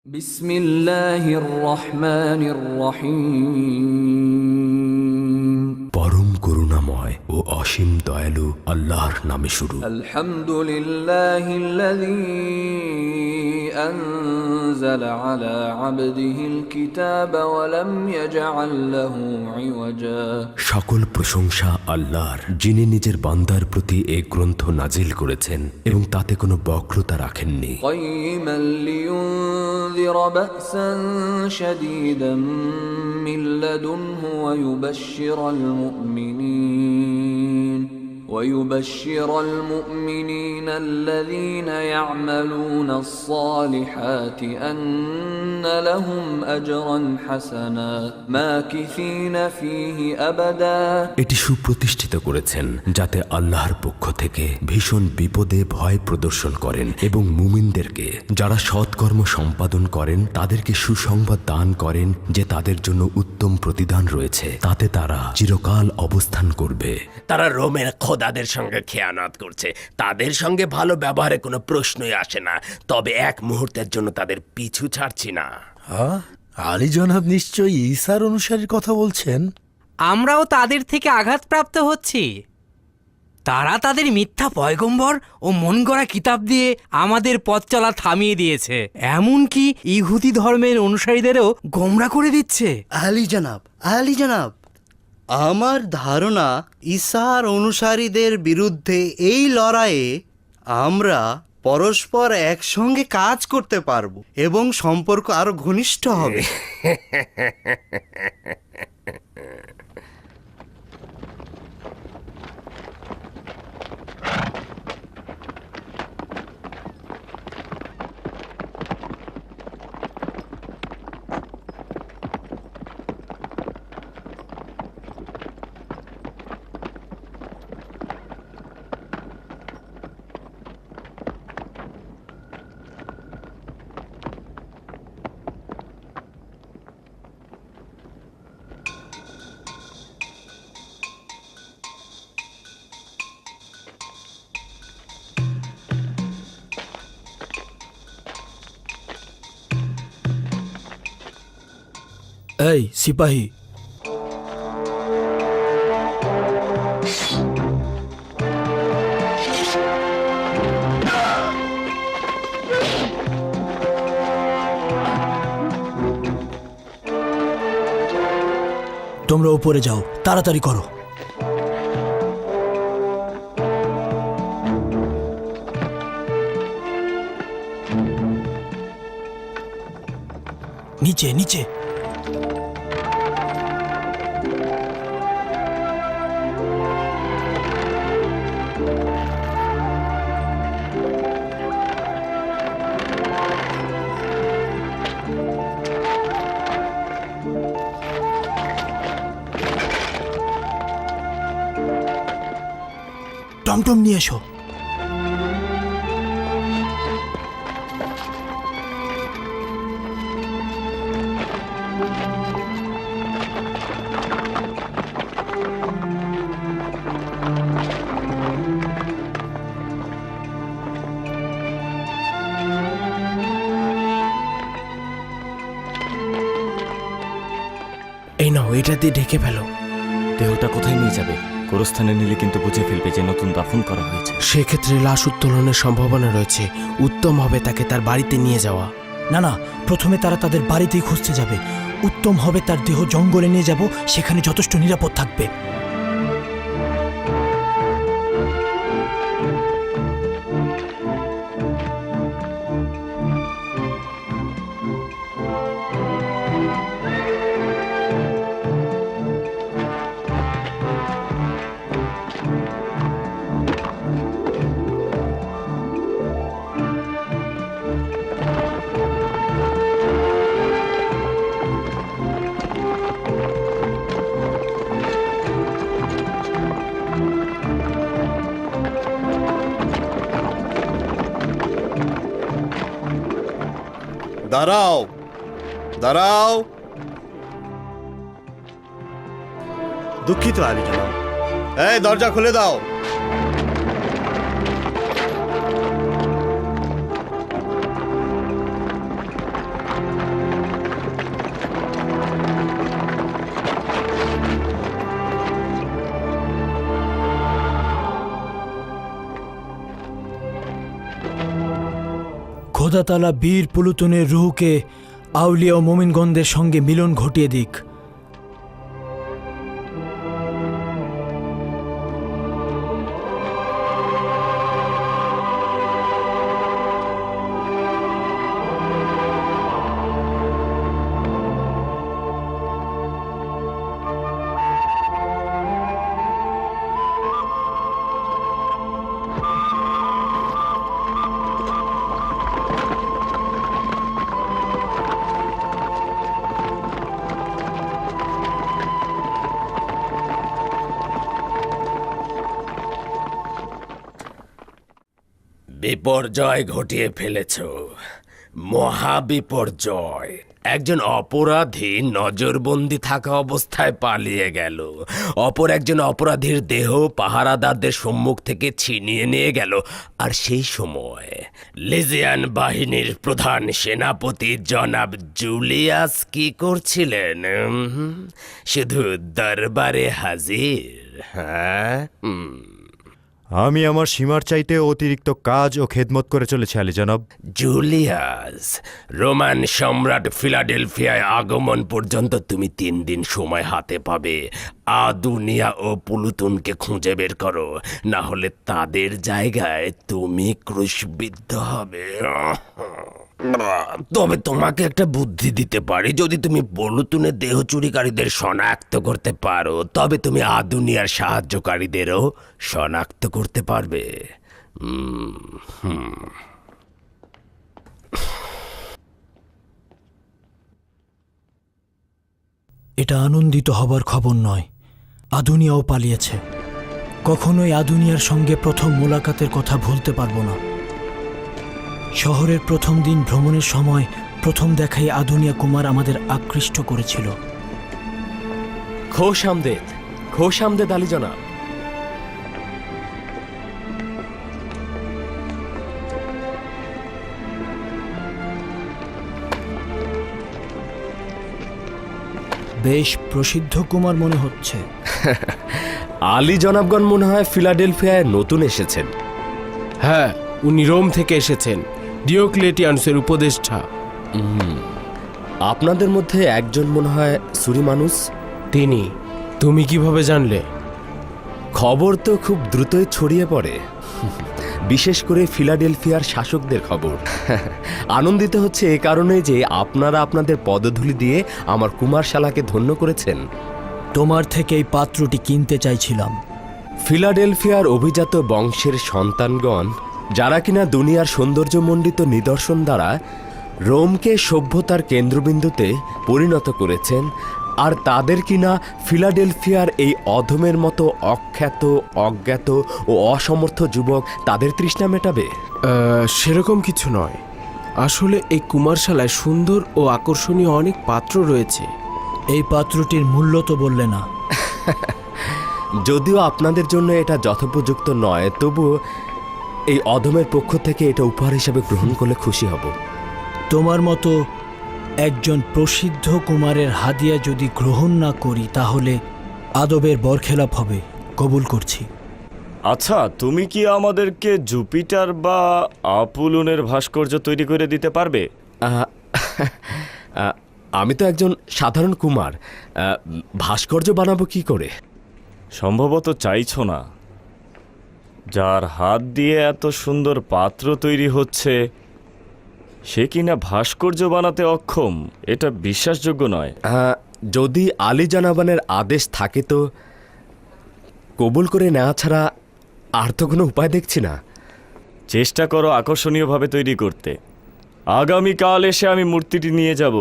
বিসমিল্লাহির রহমানির রহিম। পরম করুণাময় ও অসীম দয়ালু আল্লাহর নামে শুরু। আলহামদুলিল্লাহিল্লাযী আনজালা আলা আবদিহিল কিতাবা ওয়া লাম ইয়াজআল লাহু ইওয়াজা। সকল প্রশংসা আল্লাহর, যিনি নিজের বান্দার প্রতি এই গ্রন্থ নাজিল করেছেন এবং তাতে কোনো বক্রতা রাখেননি। কাইয়িমান লিয়ুনযিরা বা'সান শাদীদান মিন লাদুনহু ويبشر المؤمنين الذين يعملون الصالحات أن لهم أجرا حسنا ماكثين فيه أبدا। এটি সুপ্রতিষ্ঠিত করেছেন যাতে আল্লাহর পক্ষ থেকে ভীষণ বিপদে ভয় প্রদর্শন করেন এবং মুমিনদেরকে যারা সৎকর্ম সম্পাদন করেন তাদেরকে সুসংবাদ দান করেন যে তাদের জন্য উত্তম প্রতিদান রয়েছে, তাতে তারা চিরকাল অবস্থান করবে। তারা রোমের খোদাদের সঙ্গে খেয়ানত করছে, তাদের সঙ্গে ভালো ব্যবহারে কোনো প্রশ্নই আসে না, তবে এক মুহূর্তের জন্য তাদের পিছু ছাড়ছি না। আলী জনাব নিশ্চয়ই ঈসার অনুসারীর কথা বলছেন। আমরাও তাদের থেকে আঘাতপ্রাপ্ত হচ্ছি। তারা তাদের মিথ্যা পয়গম্বর ও মন গড়া কিতাব দিয়ে আমাদের পথ চলা থামিয়ে দিয়েছে, এমনকি ইহুদি ধর্মের অনুসারীদেরও গোমরা করে দিচ্ছে। আলী জনাব, আমার ধারণা ঈসার অনুসারীদের বিরুদ্ধে এই লড়াইয়ে আমরা পরস্পর একসঙ্গে কাজ করতে পারব এবং সম্পর্ক আরো ঘনিষ্ঠ হবে। এই সিপাহী, তোমরা উপরে যাও, তাড়াতাড়ি করো। নিচে নিচে। টমটম নিয়ে এসো। এই নাও, এটা দিয়ে ঢেকে ফেলো। দেহটা কোথায় নিয়ে যাবে? গোরস্থানে নিলে কিন্তু বুঝে ফেলবে যে নতুন দাফন করা হয়েছে। সেক্ষেত্রে লাশ উত্তোলনের সম্ভাবনা রয়েছে। উত্তম হবে তাকে তার বাড়িতে নিয়ে যাওয়া। না না, প্রথমে তারা তাদের বাড়িতেই খুঁজতে যাবে। উত্তম হবে তার দেহ জঙ্গলে নিয়ে যাব, সেখানে যথেষ্ট নিরাপদ থাকবে। দাঁড়াও দাঁড়াও। দুঃখিত আলী জনাব, এই দরজা খুলে দাও। খোদা তাআলা বীর পুলুতনের রুহকে আউলিয়া ও মুমিনগণদের সঙ্গে মিলন ঘটিয়ে দিক। বিপর্যয় ঘটিয়ে ফেলেছ, মহা বিপর্যয়। একজন অপরাধী নজরবন্দি থাকা অবস্থায় পালিয়ে গেল, অপর একজন অপরাধীর দেহ পাহারাদারদের সম্মুখ থেকে ছিনিয়ে নিয়ে গেল। আর সেই সময় লিজিয়ান বাহিনীর প্রধান সেনাপতি জনাব জুলিয়াস কি করছিলেন? শুধু দরবারে হাজির। হ্যাঁ, আমি আমার সীমার চাইতে অতিরিক্ত কাজ ও খেদমত করে চলেছি আলী জনাব। জুলিয়াস, রোমান সম্রাট ফিলাডেলফিয়ায় আগমন পর্যন্ত তুমি 3 দিন সময় হাতে পাবে। আদুনিয়া ও পুলুতুনকে খুঁজে বের করো, না হলে তাদের জায়গায় তুমি ক্রুশবিদ্ধ হবে। তবে তোমাকে একটা বুদ্ধি দিতে পারি, যদি তুমি পুলুতুনের দেহ চুরিকারীদের শনাক্ত করতে পারো, তবে তুমি আদুনিয়ার সাহায্যকারীদেরও শনাক্ত করতে পারবে। এটা আনন্দিত হবার খবর নয়। আদুনিয়াও পালিয়েছে। কখনোই আদুনিয়ার সঙ্গে প্রথম মোলাকাতের কথা ভুলতে পারবো না। শহরের প্রথম দিন ভ্রমণের সময় প্রথম দেখাই আদুনিয়া কুমার আমাদের আকৃষ্ট করেছিল। খোশ আমদেদ, খোশ আমদেদ আলী জনাব। বেশ প্রসিদ্ধ কুমার মনে হচ্ছে। আলী জনাবগণ মনে হয় ফিলাডেলফিয়ায় নতুন এসেছেন। হ্যাঁ, উনি রোম থেকে এসেছেন, ডিওক্লেটিয়ানুসের উপদেষ্টা। আপনাদের মধ্যে একজন মনে হয় সুরিমানুস। তিনি। তুমি কিভাবে জানলে? খবর তো খুব দ্রুতই ছড়িয়ে পড়ে, বিশেষ করে ফিলাডেলফিয়ার শাসকদের খবর। আনন্দিত হচ্ছে এ কারণে যে আপনারা আপনাদের পদধূলি দিয়ে আমার কুমারশালাকে ধন্য করেছেন। তোমার থেকে এই পাত্রটি কিনতে চাইছিলাম। ফিলাডেলফিয়ার অভিজাত বংশের সন্তানগণ, যারা কিনা দুনিয়ার সৌন্দর্যমণ্ডিত নিদর্শন দ্বারা রোমকে সভ্যতার কেন্দ্রবিন্দুতে পরিণত করেছেন, আর তাদের কিনা ফিলাডেলফিয়ার এই অধমের মতো অখ্যাত, অজ্ঞাত ও অসমর্থ যুবক তাদের তৃষ্ণা মেটাবে। সেরকম কিছু নয়। আসলে এই কুমারশালায় সুন্দর ও আকর্ষণীয় অনেক পাত্র রয়েছে। এই পাত্রটির মূল্য তো বললে না। যদিও আপনাদের জন্য এটা যথোপযুক্ত নয়, তবুও এই অধমের পক্ষ থেকে এটা উপহার হিসেবে গ্রহণ করলে খুশি হব। তোমার মতো একজন প্রসিদ্ধ কুমারের হাদিয়া যদি গ্রহণ না করি, তাহলে আদবের বরখেলাপ হবে। কবুল করছি। আচ্ছা, তুমি কি আমাদেরকে জুপিটার বা আপুলনের ভাস্কর্য তৈরি করে দিতে পারবে? আমি তো একজন সাধারণ কুমার, ভাস্কর্য বানাবো কি করে? সম্ভবত চাইছো না। যার হাত দিয়ে এত সুন্দর পাত্র তৈরি হচ্ছে, সে কিনা ভাস্কর্য বানাতে অক্ষম, এটা বিশ্বাসযোগ্য নয়। যদি আলী জানাবানের আদেশ থাকে তো কবুল করে নেওয়া ছাড়া আর তো কোনো উপায় দেখছি না। চেষ্টা করো আকর্ষণীয়ভাবে তৈরি করতে। আগামীকাল এসে আমি মূর্তিটি নিয়ে যাব।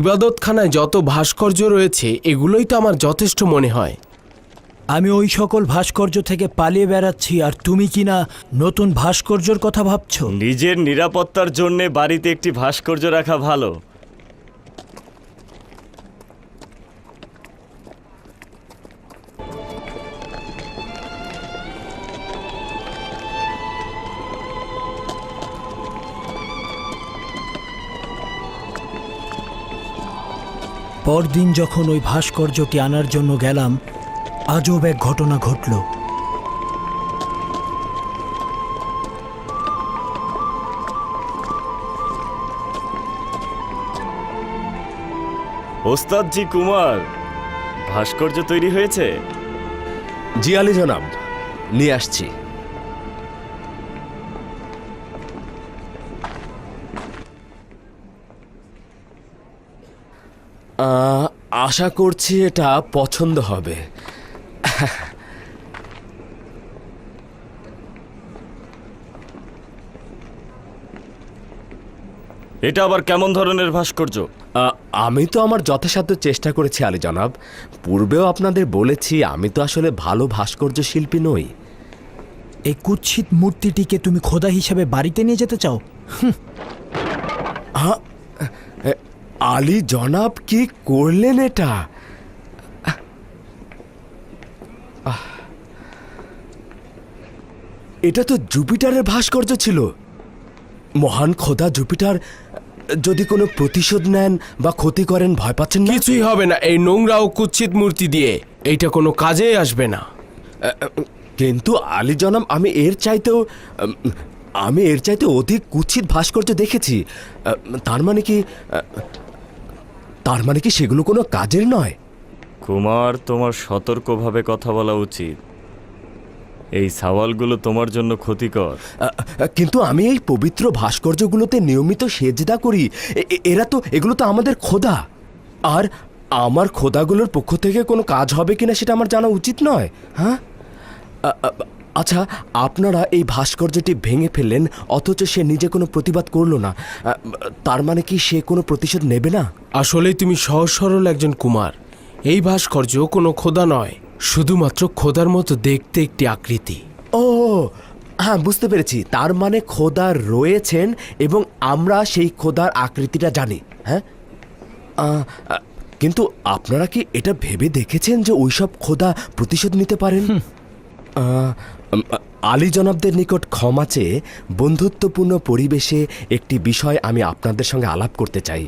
ইবাদতখানায় যত ভাস্কর্য রয়েছে, এগুলোই তো আমার যথেষ্ট মনে হয়। আমি ওই সকল ভাস্কর্য থেকে পালিয়ে বেড়াচ্ছি, আর তুমি কিনা নতুন ভাস্কর্যর কথা ভাবছো? নিজের নিরাপত্তার জন্যে বাড়িতে একটি ভাস্কর্য রাখা ভালো। পরদিন যখন ওই ভাস্কর্যটি আনার জন্য গেলাম, আজব এক ঘটনা ঘটল। ওস্তাদজি কুমার, ভাস্কর্য তৈরি হয়েছে? জি আলী জনাব, নিয়ে আসছি। আশা করছি এটা পছন্দ হবে। এটা আবার কেমন ধরনের ভাস্কর্য? আমি তো আমার যথাসাধ্য চেষ্টা করেছি আলী জনাব। পূর্বেও আপনাদের বলেছি আমি তো আসলে ভালো ভাস্কর্য শিল্পী নই। এই কুৎসিত মূর্তিটিকে তুমি খোদা হিসেবে বাড়িতে নিয়ে যেতে চাও? আলী জনাব, কি করলেন এটা? এটা তো জুপিটারের ভাস্কর্য ছিল। মহান খোদা জুপিটার যদি কোনো প্রতিশোধ নেন বা ক্ষতি করেন, ভয় পাচ্ছেন না? কিছুই হবে না এই নোংরা ও কুৎসিত মূর্তি দিয়ে। এইটা কোনো কাজেই আসবে না। কিন্তু আলী জনাব, আমি এর চাইতে অধিক কুৎসিত ভাস্কর্য দেখেছি। তার মানে কি সেগুলো কোনো কাজের নয়? কুমার, তোমার সতর্কভাবে কথা বলা উচিত। এই সওয়ালগুলো তোমার জন্য ক্ষতিকর। কিন্তু আমি এই পবিত্র ভাস্কর্যগুলোতে নিয়মিত সেজদা করি। এগুলো তো আমাদের খোদা। আর আমার খোদাগুলোর পক্ষ থেকে কোনো কাজ হবে কিনা সেটা আমার জানা উচিত নয়। হ্যাঁ, আচ্ছা, আপনারা এই ভাস্কর্যটি ভেঙে ফেললেন, অথচ সে নিজে কোনো প্রতিবাদ করলো না। তার মানে কি সে কোনো প্রতিশোধ নেবে না? আসলেই তুমি সহজ সরল একজন কুমার। এই ভাস্কর্য কোনো খোদা নয়, শুধুমাত্র খোদার মতো দেখতে একটি আকৃতি। ও হ্যাঁ, বুঝতে পেরেছি। তার মানে খোদা রয়েছেন এবং আমরা সেই খোদার আকৃতিটা জানি। হ্যাঁ, কিন্তু আপনারা কি এটা ভেবে দেখেছেন যে ওইসব খোদা প্রতিশোধ নিতে পারেন? আলী জনাবদের নিকট ক্ষমা চেয়ে বন্ধুত্বপূর্ণ পরিবেশে একটি বিষয় আমি আপনাদের সঙ্গে আলাপ করতে চাই।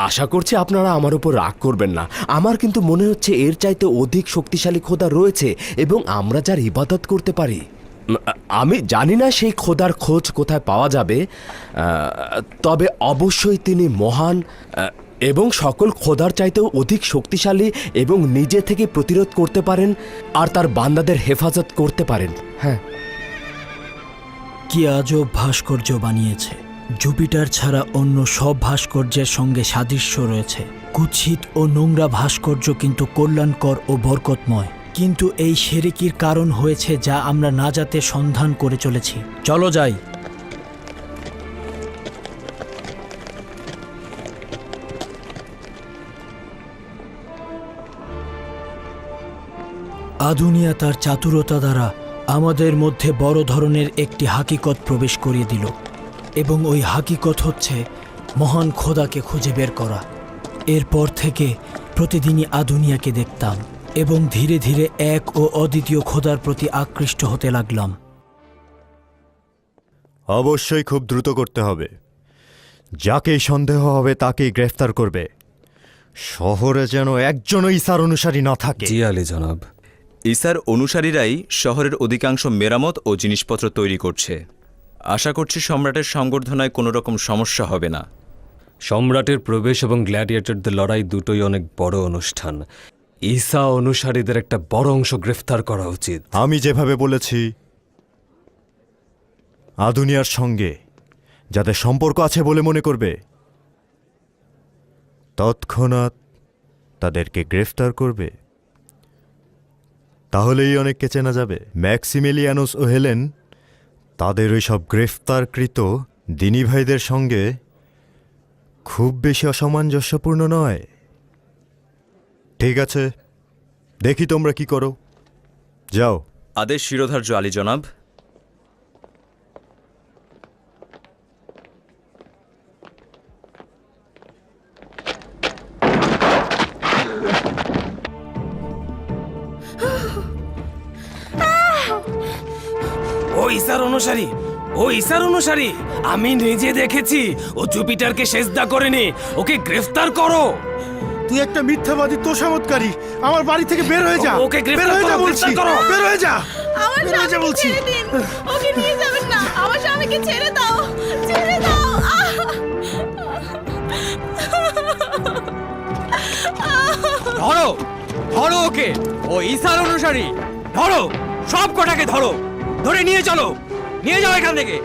আশা করছি আপনারা আমার উপর রাগ করবেন না। আমার কিন্তু মনে হচ্ছে এর চাইতে অধিক শক্তিশালী খোদা রয়েছে এবং আমরা যার ইবাদত করতে পারি। আমি জানি না সেই খোদার খোঁজ কোথায় পাওয়া যাবে, তবে অবশ্যই তিনি মহান এবং সকল খোদার চাইতেও অধিক শক্তিশালী এবং নিজে থেকে প্রতিরোধ করতে পারেন আর তার বান্দাদের হেফাজত করতে পারেন। হ্যাঁ, কি আজব ভাস্কর্য বানিয়েছে! জুপিটার ছাড়া অন্য সব ভাস্কর্যের সঙ্গে সাদৃশ্য রয়েছে। কুৎসিত ও নোংরা ভাস্কর্য কিন্তু কল্যাণকর ও বরকতময়। কিন্তু এই শিরকির কারণ হয়েছে যা আমরা নাজাতের সন্ধান করে চলেছি। চলো যাই। আদুনিয়া তার চাতুরতা দ্বারা আমাদের মধ্যে বড় ধরনের একটি হাকিকত প্রবেশ করিয়ে দিল, এবং ওই হাকিকত হচ্ছে মহান খোদাকে খুঁজে বের করা। এরপর থেকে প্রতিদিনই আদুনিয়াকে দেখতাম এবং ধীরে ধীরে এক ও অদ্বিতীয় খোদার প্রতি আকৃষ্ট হতে লাগলাম। অবশ্যই খুব দ্রুত করতে হবে। যাকেই সন্দেহ হবে তাকেই গ্রেফতার করবে। শহরে যেন একজনও ঈসার অনুসারী না থাকে। জি আলী জনাব। ঈসার অনুসারীরাই শহরের অধিকাংশ মেরামত ও জিনিসপত্র তৈরি করছে। আশা করছি সম্রাটের সংবর্ধনায় কোনো রকম সমস্যা হবে না। সম্রাটের প্রবেশ এবং গ্ল্যাডিয়েটরদের লড়াই দুটোই অনেক বড় অনুষ্ঠান। ঈসা অনুসারীদের একটা বড় অংশ গ্রেফতার করা উচিত। আমি যেভাবে বলেছি, আদুনিয়ার সঙ্গে যাদের সম্পর্ক আছে বলে মনে করবে, তৎক্ষণাৎ তাদেরকে গ্রেফতার করবে। তাহলেই অনেককে চেনা যাবে। ম্যাক্সিমিলিয়ানুস ও হেলেন তাদের ওই সব গ্রেফতারকৃত দিনী ভাইদের সঙ্গে খুব বেশি অসামঞ্জস্যপূর্ণ নয়। ঠিক আছে, দেখি তোমরা কি করো। যাও। আদেশ শিরোধার্য আলী জনাব। ও ঈসার অনুসারী, ও ঈসার অনুসারী, আমি নিজে দেখেছি ও জুপিটারকে সেজদা করেনি। ওকে গ্রেফতার করো। তুই একটা মিথ্যাবাদী তোষামতকারী। আমার বাড়ি থেকে বের হয়ে যা। ওকে গ্রেফতার বের হয়ে যা করো, বলছি। গ্রেফতার করো। বের হয়ে যা। আমার বের হয়ে যা স্বামীকে বলছি। ছেড়ে দিন। ওকে নিয়ে যাবেন না। আমার স্বামীকে ছেড়ে দাও, ছেড়ে দাও। ধরো ধরো ওকে, ও ঈসার অনুসারী। ধরো, সব কটাকে ধরো, ধরে নিয়ে চলো, নিয়ে যাও এখান থেকে।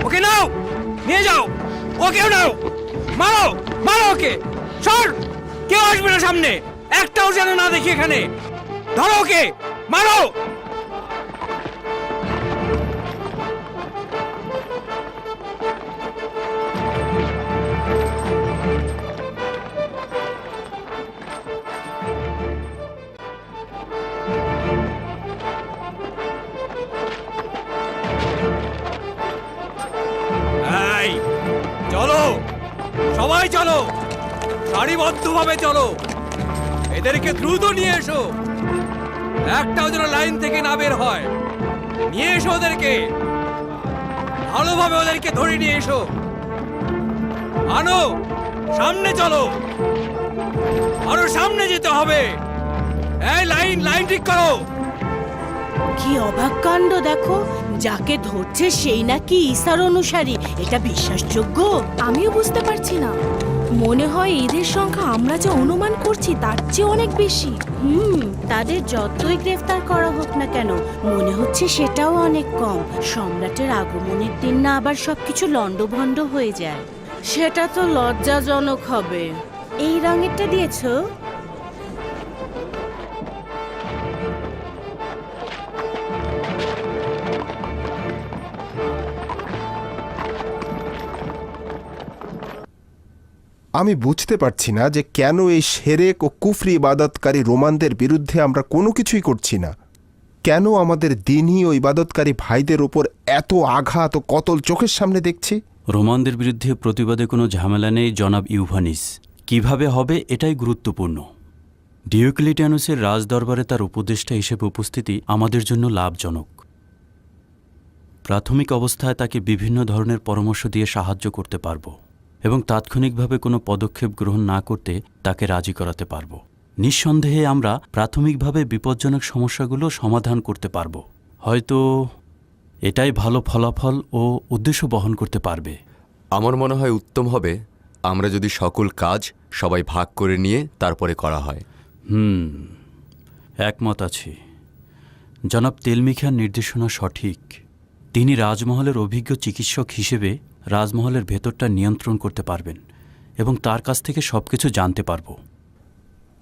ওকে নাও, নিয়ে যাও, ওকেও নাও, মারো মারো ওকে। সর, কেউ আসবে না সামনে, একটাও যেন না দেখি এখানে। ধরো ওকে, মারো। এই, চলো সবাই চলো, সারিবদ্ধভাবে চলো, এদেরকে দ্রুত নিয়ে এসো। একটাও যেন লাইন থেকে না বের হয়। নিয়ে এসো ওদেরকে, ভালোভাবে ওদেরকে ধরে নিয়ে এসো। আনো, সামনে চলো, আরো সামনে যেতে হবে। এই লাইন লাইন ঠিক করো। কি অবাক কাণ্ড দেখো, যাকে ধরছে সেই নাকি ঈসার অনুসারী। এটা বিশ্বাসযোগ্য? আমিও বুঝতে পারছি না। মনে হয় এদের সংখ্যা আমরা যা অনুমান করছি তার চেয়ে অনেক বেশি। তাদের যতই গ্রেফতার করা হোক না কেন, মনে হচ্ছে সেটাও অনেক কম। সম্রাটের আগমনের দিন না আবার সবকিছু লণ্ডভণ্ড হয়ে যায়, সেটা তো লজ্জাজনক হবে। এই রঙেরটা দিয়েছো? আমি বুঝতে পারছি না যে কেন এই শেরেক ও কুফরি ইবাদতকারী রোমানদের বিরুদ্ধে আমরা কোনো কিছুই করছি না। কেন আমাদের দ্বীনী ও ইবাদতকারী ভাইদের ওপর এত আঘাত ও কতল চোখের সামনে দেখছি? রোমানদের বিরুদ্ধে প্রতিবাদে কোনো ঝামেলা নেই জনাব ইউভানিস। কিভাবে হবে এটাই গুরুত্বপূর্ণ। ডিওক্লিটিয়ানুসের রাজদরবারে তার উপদেষ্টা হিসেবে উপস্থিতি আমাদের জন্য লাভজনক। প্রাথমিক অবস্থায় তাকে বিভিন্ন ধরনের পরামর্শ দিয়ে সাহায্য করতে পারব এবং তাৎক্ষণিকভাবে কোনো পদক্ষেপ গ্রহণ না করতে তাকে রাজি করাতে পারব। নিঃসন্দেহে আমরা প্রাথমিকভাবে বিপজ্জনক সমস্যাগুলো সমাধান করতে পারব। হয়তো এটাই ভালো ফলাফল ও উদ্দেশ্য বহন করতে পারবে। আমার মনে হয় উত্তম হবে আমরা যদি সকল কাজ সবাই ভাগ করে নিয়ে তারপরে করা হয়। একমত আছি। জনাব তেলমিখার নির্দেশনা সঠিক। তিনি রাজমহলের অভিজ্ঞ চিকিৎসক হিসেবে রাজমহলের ভেতরটা নিয়ন্ত্রণ করতে পারবেন এবং তার কাছ থেকে সবকিছু জানতে পারব।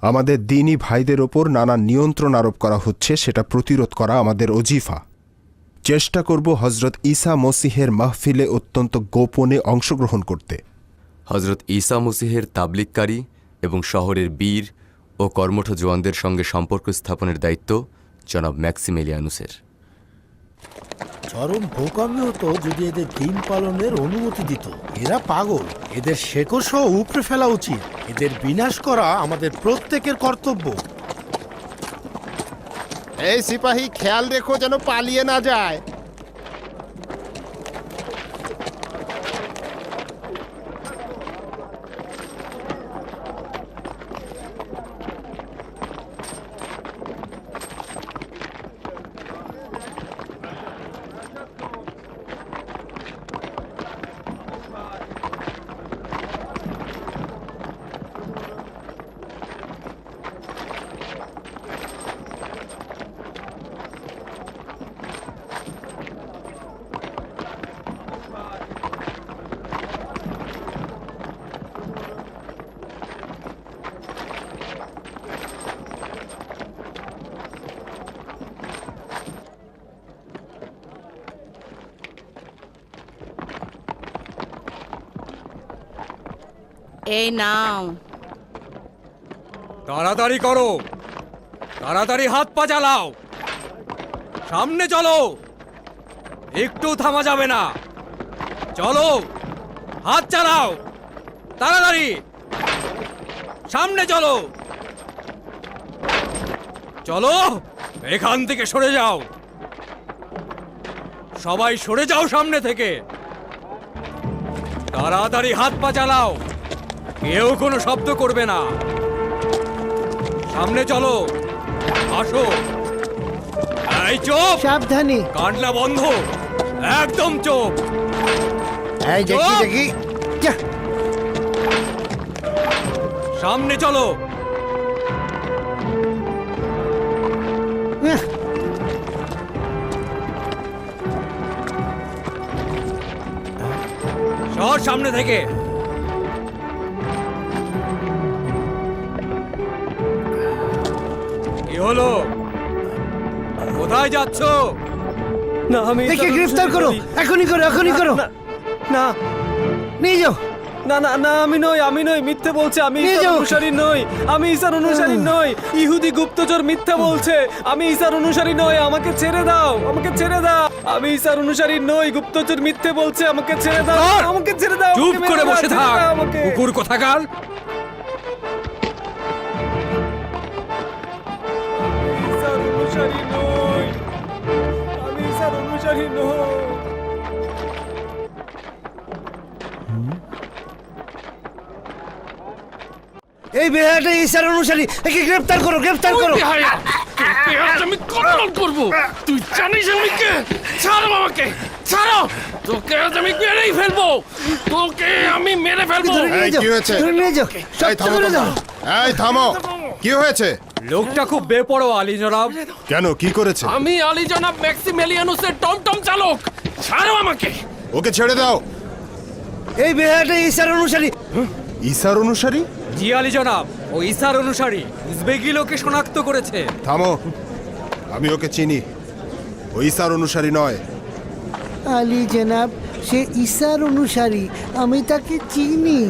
আমাদের দ্বীনী ভাইদের ওপর নানা নিয়ন্ত্রণ আরোপ করা হচ্ছে, সেটা প্রতিরোধ করা আমাদের ওজিফা। চেষ্টা করব হজরত ঈসা মসিহের মাহফিলে অত্যন্ত গোপনে অংশগ্রহণ করতে। হজরত ঈসা মসিহের তাবলিগকারী এবং শহরের বীর ও কর্মঠ জওয়ানদের সঙ্গে সম্পর্ক স্থাপনের দায়িত্ব জনাব ম্যাক্সিমিলিয়ানুসের। চরম বোকামি হতো যদি এদের দিন পালনের অনুমতি দিত। এরা পাগল, এদের শেকড় সহ উপড়ে ফেলা উচিত। এদের বিনাশ করা আমাদের প্রত্যেকের কর্তব্য। এই সিপাহী, খেয়াল রেখো যেন পালিয়ে না যায়। এই নাও। তাড়াতাড়ি করো, তাড়াতাড়ি হাত পা চালাও, সামনে চলো, একটু থামা যাবে না। চলো, হাত চালাও, তাড়াতাড়ি সামনে চলো। চলো, এখান থেকে সরে যাও, সবাই সরে যাও সামনে থেকে। তাড়াতাড়ি হাত পা চালাও, কেউ কোনো শব্দ করবে না। সামনে চলো, আসো। এই চুপ, সাবধানে। কান্না বন্ধ, একদম চুপ। এই দেখি দেখি। যা। সামনে চলো। সর সামনে থেকে। কি হলো, কোথায় যাচ্ছ? না, আমি একে গ্রেফতার করো, এখনই করো, এখনই করো। না নিয়ে যাও। না না না, আমি নই, মিথ্যে বলছে। আমি নিয়ে ঈসার যাও। অনুসারী নই, আমি ঈসার অনুসারী নই। ইহুদি গুপ্তচর মিথ্যা বলছে। আমি ঈসার অনুসারী নই, আমাকে ছেড়ে দাও, আমাকে ছেড়ে দাও। আমি ঈসার অনুসারী নই, গুপ্তচর মিথ্যে বলছে, আমাকে ছেড়ে দাও, আমাকে ছেড়ে দাও। চুপ আমাকে করে মেরো না, বসে ছেড়ে থাক, দাও আমাকে। কুকুর কোথাকার। ঈসার অনুসারী নই, আমি ঈসার অনুসারী নই। এই বেহায়াটা ঈসার অনুসারী, একে গ্রেফতার করো, গ্রেফতার করো। আমি কতল করব, তুই জানিস আমি কে? ছাড়ো আমাকে, ছাড়ো। তোকে আজ আমি মেরেই ফেলবো, তোকে আমি মেরে ফেলবো। ধরে নিয়ে যাও, ধরে নিয়ে যাও, শক্ত করে দাও। এই থামো, কি হয়েছে? লোকটা খুব বেপরোয়া আলী জনাব। কেন, কি করেছে? আমি আলী জনাব ম্যাক্সিমেলিয়ানুসের টমটম চালক। ছাড়ো আমাকে। ওকে ছেড়ে দাও। এই বেহায়াটা ঈসার অনুসারী। ঈসার অনুসারী? জি আলী জনাব, ও ঈসার অনুসারী। উজবেকি লোকে শনাক্ত করেছে। থামো, আমি ওকে চিনি। ও ঈসার অনুসারী নয়। আলী জনাব, সে ঈসার অনুসারী, আমি তাকে চিনি।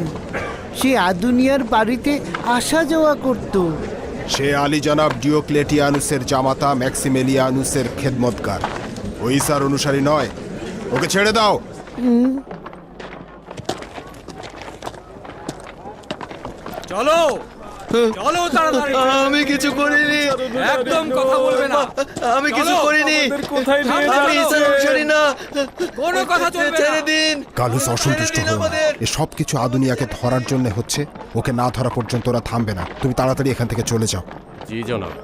সে আদুনিয়ার বাড়িতে আসা যাওয়া করত। সে আলী জনাব ডিওক্লেটিয়ানুসের জামাতা ম্যাক্সিমেলিয়ানুসের খেদমতগার। ও ঈসার অনুসারী নয়, ওকে ছেড়ে দাও। চলো, চলো তাড়াতাড়ি। আমি কিছু করিনি, একদম কথা বলবে না। আমি কিছু চলো। করিনি। কোথায় নিয়ে আমি ঈসার অনুসারী না। কোনো কথা চলবে না। ছেড়ে দিন। কালুস অসন্তুষ্ট হও না। এ সব কিছু আদুনিয়াকে ধরার জন্য হচ্ছে। ওকে না ধরা পর্যন্ত ওরা থামবে না। তুমি তাড়াতাড়ি এখান থেকে চলে যাও। জি জনাব।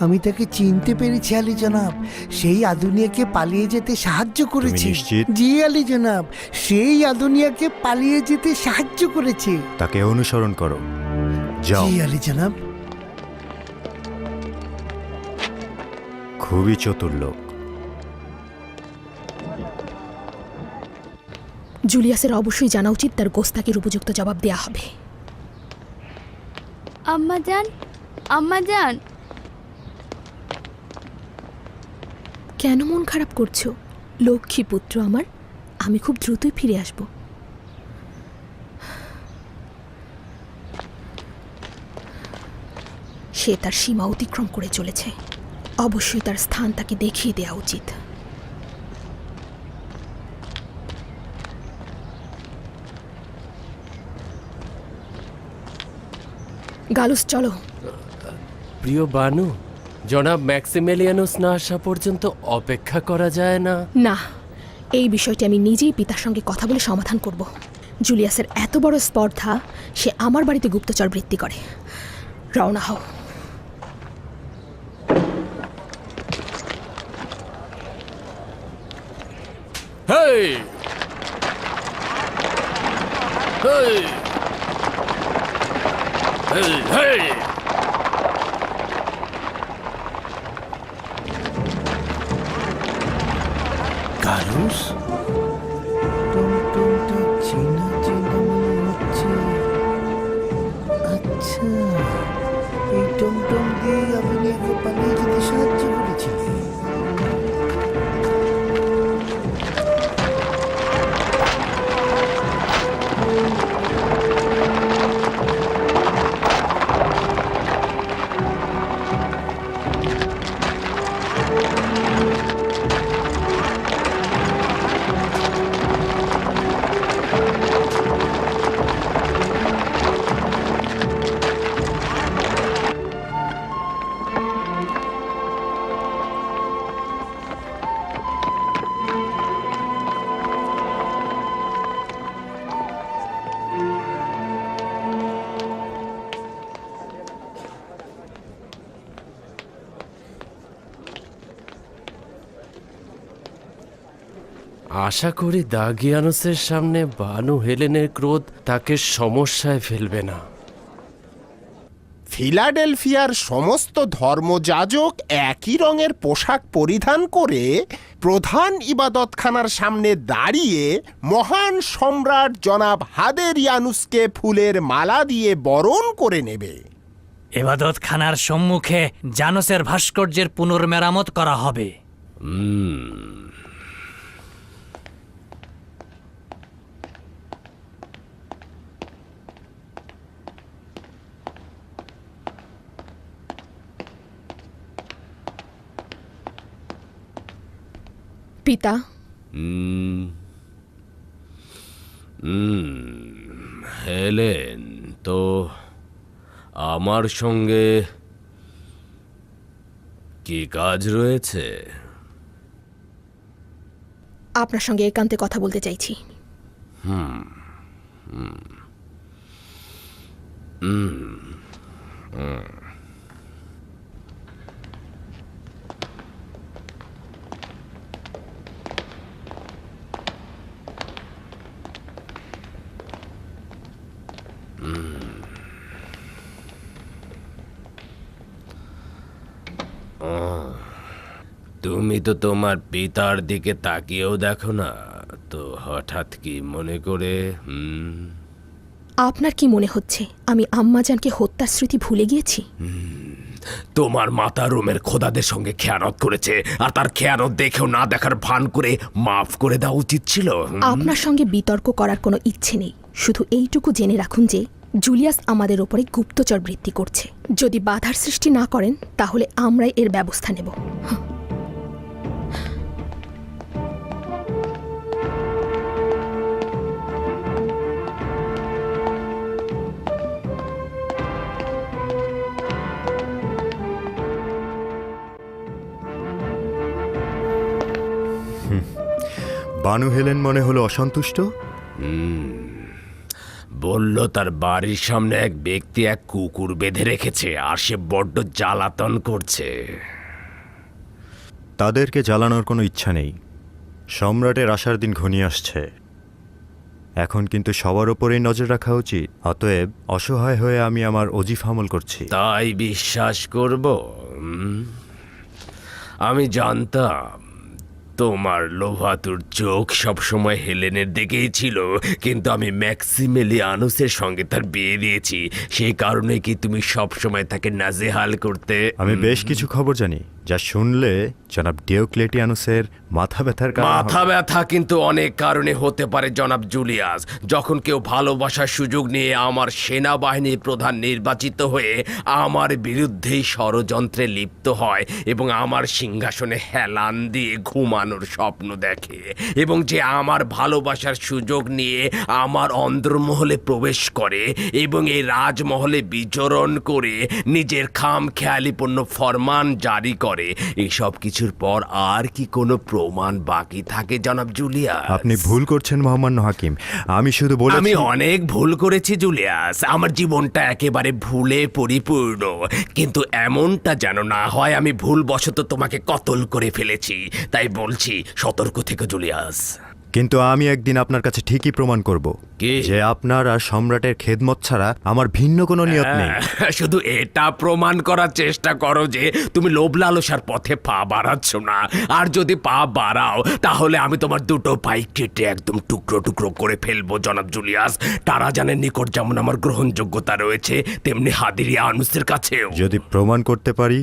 আমি তাকে চিনতে পেরেছি আলী জনাব। সেই আদুনিয়াকে পালিয়ে যেতে সাহায্য করেছে। নিশ্চিত? জি আলী জনাব, সেই আদুনিয়াকে পালিয়ে যেতে সাহায্য করেছে। তাকে অনুসরণ করো, যাও। জি আলী জনাব। খুবই চতুর লোক। জুলিয়াসের অবশ্যই জানা উচিত তার গোস্তাকের উপযুক্ত জবাব দেয়া হবে। আম্মা যান, আম্মা যান। কেন মন খারাপ করছো লক্ষ্মী পুত্র আমার? আমি খুব দ্রুতই ফিরে আসব। সে তার সীমা অতিক্রম করে চলেছে, অবশ্যই তার স্থান তাকে দেখিয়ে দেওয়া উচিত। গালুস চলো। প্রিয় বানু, জনাব ম্যাক্সিমেলিয়ানুস না আসা পর্যন্ত অপেক্ষা করা যায় না? না, এই বিষয়টি আমি নিজেই পিতার সঙ্গে কথা বলে সমাধান করব। জুলিয়াসের এত বড় স্পর্ধা, সে আমার বাড়িতে গুপ্তচর বৃত্তি করে। রওনা হও। হেই হেই হেই হেই গালুস, টমটমটা চেনা চেনা মনে হচ্ছে। আচ্ছা, এই টমটম দিয়ে আদুনিয়াকে পালিয়ে যেতে সাহায্য করেছিলে। আশা করি দাগিয়ানুসের সামনে বানু হেলেনের ক্রোধ তাকে সমস্যায় ফেলবে না। ফিলাডেলফিয়ার সমস্ত ধর্মযাজক একই রঙের পোশাক পরিধান করে প্রধান ইবাদতখানার সামনে দাঁড়িয়ে মহান সম্রাট জনাব হাদেরিয়ানুসকে ফুলের মালা দিয়ে বরণ করে নেবে। এবাদতখানার সম্মুখে জানুসের ভাস্কর্যের পুনর্মেরামত করা হবে। পিতা, হেলেন তো আমার সঙ্গে কি কাজ রয়েছে? আপনার সঙ্গে একান্তে কথা বলতে চাইছি। তুমি তো তোমার পিতার দিকে তাকিয়েও দেখো না, তো হঠাৎ কি মনে করে? আপনার কি মনে হচ্ছে আমি আম্মাজানকে হত্যার স্মৃতি ভুলে গিয়েছি? তোমার মাতা রোমের খোদাদের সঙ্গে খেয়ানত করেছে, আর তার খেয়ানত দেখেও না দেখার ভান করে মাফ করে দেওয়া উচিত ছিল। আপনার সঙ্গে বিতর্ক করার কোনো ইচ্ছে নেই। শুধু এইটুকু জেনে রাখুন যে জুলিয়াস আমাদের ওপরে গুপ্তচর বৃত্তি করছে। যদি বাধার সৃষ্টি না করেন তাহলে আমরাই এর ব্যবস্থা নেব। বানু হেলেন মনে হলো অসন্তুষ্ট। বলল তার বাড়ির সামনে এক ব্যক্তি এক কুকুর বেঁধে রেখেছে আর সে বড্ড জ্বালাতন করছে। তাদেরকে জ্বালানোর কোনো ইচ্ছা নেই। সম্রাটের আসার দিন ঘনিয়ে আসছে। এখন কিন্তু সবার ওপরেই নজর রাখা উচিত। অতএব অসহায় হয়ে আমি আমার অজিফ আমল করছি। তাই বিশ্বাস করব? আমি জানতাম তোমার লোভাতুর চোখ সবসময় হেলেনের দিকেই ছিল, কিন্তু আমি ম্যাক্সিমিলিয়ানুসের সঙ্গে তার বিয়ে দিয়েছি। সেই কারণে কি তুমি সবসময় তাকে নাজেহাল করতে? আমি বেশ কিছু খবর জানি যা শুনলে জনাব ডিওক্লেটিয়ানুসের মাথা ব্যথার কারণ হবে। মাথা ব্যথা কিন্তু অনেক কারণে হতে পারে জনাব জুলিয়াস। যখন কেউ ভালোবাসার সুযোগ নিয়ে আমার সেনাবাহিনীর প্রধান নির্বাচিত হয়ে আমার বিরুদ্ধেই ষড়যন্ত্রে লিপ্ত হয় এবং আমার সিংহাসনে হেলান দিয়ে ঘুমানোর স্বপ্ন দেখে, এবং যে আমার ভালোবাসার সুযোগ নিয়ে আমার অন্দরমহলে প্রবেশ করে এবং এই রাজমহলে বিচরণ করে নিজের খামখেয়ালিপূর্ণ ফরমান জারি করে, এসব কিছুর পর আর কি কোনো প্রমাণ বাকি থাকে জনাব জুলিয়াস? আপনি ভুল করছেন মহামান্য হাকিম। আমি শুধু বলেছি। আমি অনেক ভুল করেছি জুলিয়াস। আমার জীবনটা একেবারে ভুলে পরিপূর্ণ, কিন্তু এমনটা যেন না হয় আমি ভুলবশত তোমাকে কতল করে ফেলেছি। তাই বলছি, সতর্ক থেকো জুলিয়াস। কিন্তু আমি একদিন আপনার কাছে ঠিকই প্রমাণ করব যে আপনার আর সম্রাটের খেদমত ছাড়া আমার ভিন্ন কোনো নিয়ত নেই। শুধু এটা প্রমাণ করার চেষ্টা করো যে তুমি লোভ লালসার পথে পা বাড়াচ্ছ না। আর যদি পা বাড়াও তাহলে আমি তোমার দুটো পাই কেটে একদম টুকরো টুকরো করে ফেলবো জনাব জুলিয়াস। টারাজানের নিকট যেমন আমার গ্রহণযোগ্যতা রয়েছে, তেমনি হাদিরিয়ানুসের কাছেও। যদি প্রমাণ করতে পারি।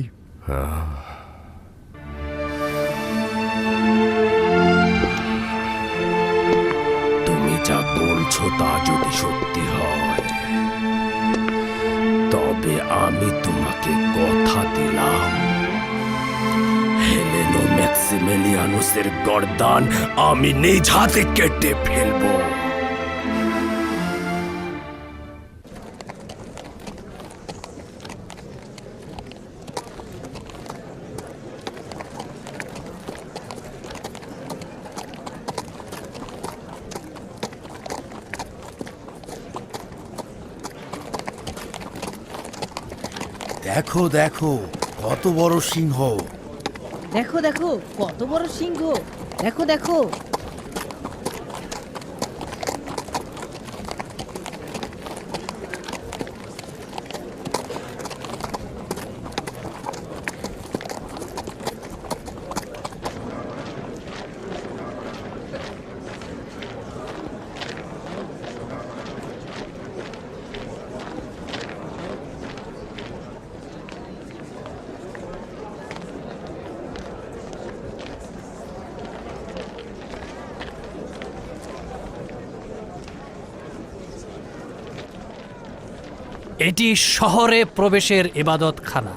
যা বলছো তা যদি সত্যি হয়, তবে আমি তোমাকে কথা দিলাম, হেলেনো ম্যাক্সিমিলিয়ানুসের গর্দান আমি নিজ হাতে কেটে ফেলবো। দেখো দেখো কত বড় সিংহ! দেখো দেখো কত বড় সিংহ! দেখো দেখো। এটি শহরে প্রবেশের ইবাদতখানা।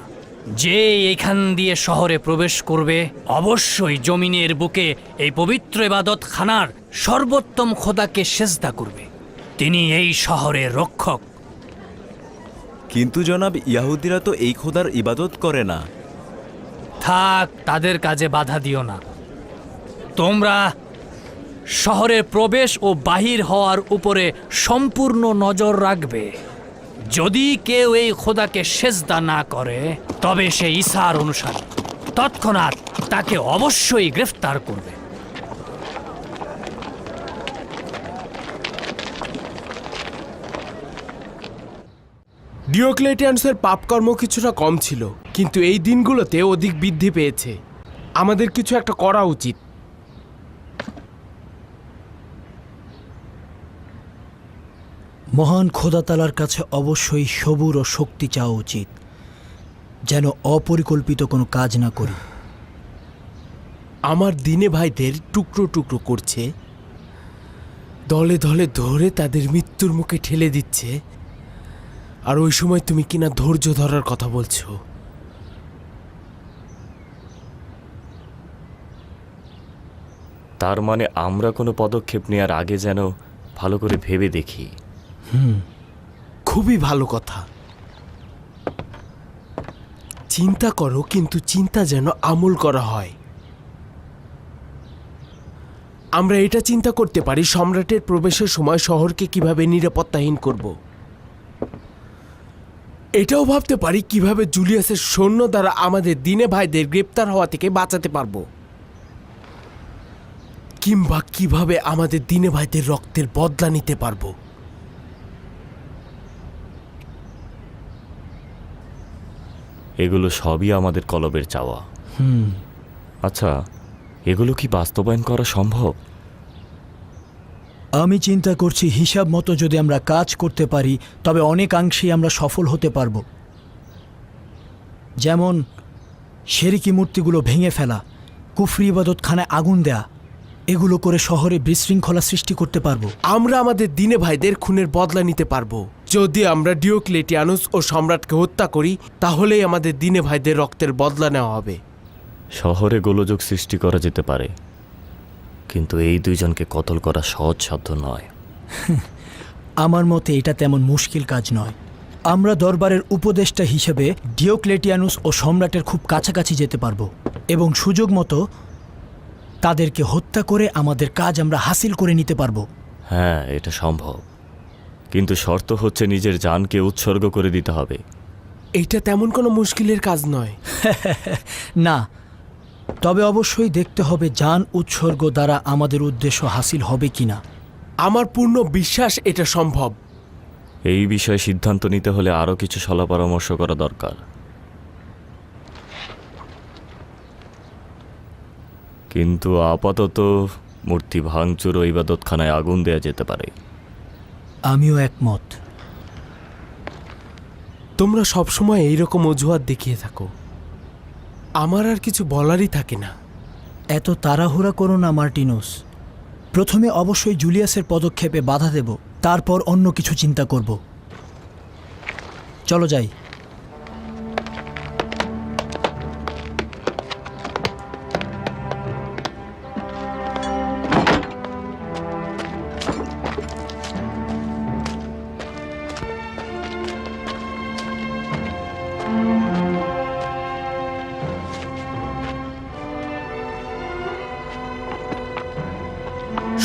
যে এখান দিয়ে শহরে প্রবেশ করবে অবশ্যই জমিনের বুকে এই পবিত্র ইবাদতখানার সর্বোত্তম খোদাকে সেজদা করবে। তিনি এই শহরের রক্ষক। কিন্তু জনাব, ইয়াহুদিরা তো এই খোদার ইবাদত করে না। থাক, তাদের কাজে বাধা দিও না। তোমরা শহরের প্রবেশ ও বাহির হওয়ার উপরে সম্পূর্ণ নজর রাখবে। যদি কেউ এই খোদাকে সেজদা না করে তবে সে ঈসার অনুসারী। তৎক্ষণাৎ তাকে অবশ্যই গ্রেফতার করবে। ডিওক্লেটিয়ানুসের পাপকর্ম কিছুটা কম ছিল, কিন্তু এই দিনগুলোতে অধিক বৃদ্ধি পেয়েছে। আমাদের কিছু একটা করা উচিত। মহান খোদাতালার কাছে অবশ্যই সবুর ও শক্তি চাওয়া উচিত, যেন অপরিকল্পিত কোনো কাজ না করি। আমার দিনে ভাইদের টুকরো টুকরো করছে, দলে দলে ধরে তাদের মৃত্যুর মুখে ঠেলে দিচ্ছে, আর ওই সময় তুমি কিনা ধৈর্য ধরার কথা বলছো। তার মানে আমরা কোনো পদক্ষেপ নেওয়ার আগে যেন ভালো করে ভেবে দেখি। খুবই ভালো কথা। চিন্তা করো, কিন্তু চিন্তা যেন আমল করা হয়। আমরা এটা চিন্তা করতে পারি সম্রাটের প্রবেশের সময় শহরকে কিভাবে নিরাপত্তাহীন করব। এটাও ভাবতে পারি কিভাবে জুলিয়াসের সৈন্য দ্বারা আমাদের দিনে ভাইদের গ্রেপ্তার হওয়া থেকে বাঁচাতে পারবো, কিংবা কিভাবে আমাদের দিনে ভাইদের রক্তের বদলা নিতে পারবো। এগুলো সবই আমাদের কলবের চাওয়া। আচ্ছা, এগুলো কি বাস্তবায়ন করা সম্ভব? আমি চিন্তা করছি হিসাব মতো যদি আমরা কাজ করতে পারি তবে অনেকাংশেই আমরা সফল হতে পারব। যেমন শেরিকি মূর্তিগুলো ভেঙে ফেলা, কুফরি ইবাদতখানায় আগুন দেয়া, এগুলো করে শহরে বিশৃঙ্খলা সৃষ্টি করতে পারবো। আমরা আমাদের দিনে ভাইদের খুনের বদলা নিতে পারবো। যদি আমরা ডিওক্লেটিয়ানুস ও সম্রাটকে হত্যা করি তাহলেই আমাদের দিনে ভাইদের রক্তের বদলা নেওয়া হবে। শহরে গোলযোগ সৃষ্টি করা যেতে পারে, কিন্তু এই দুইজনকে কতল করা সহজসাধ্য নয়। আমার মতে এটা তেমন মুশকিল কাজ নয়। আমরা দরবারের উপদেষ্টা হিসেবে ডিওক্লেটিয়ানুস ও সম্রাটের খুব কাছাকাছি যেতে পারবো এবং সুযোগ মতো তাদেরকে হত্যা করে আমাদের কাজ আমরা হাসিল করে নিতে পারবো। হ্যাঁ, এটা সম্ভব, কিন্তু শর্ত হচ্ছে নিজের জানকে উৎসর্গ করে দিতে হবে। এইটা তেমন কোনো মুশকিলের কাজ নয়। না, তবে অবশ্যই দেখতে হবে জান উৎসর্গ দ্বারা আমাদের উদ্দেশ্য হাসিল হবে কিনা। আমার পূর্ণ বিশ্বাস এটা সম্ভব। এই বিষয়ে সিদ্ধান্ত নিতে হলে আরও কিছু সলা পরামর্শ করা দরকার। কিন্তু আপাতত মূর্তি ভাঙচুর ও ইবাদতখানায় আগুন দেয়া যেতে পারে। আমিও একমত। তোমরা সবসময় এইরকম অজুহাত দেখিয়ে থাকো, আমার আর কিছু বলারই থাকে না। এত তাড়াহুড়া করো না মার্টিনোস। প্রথমে অবশ্যই জুলিয়াসের পদক্ষেপে বাধা দেব, তারপর অন্য কিছু চিন্তা করব। চলো যাই।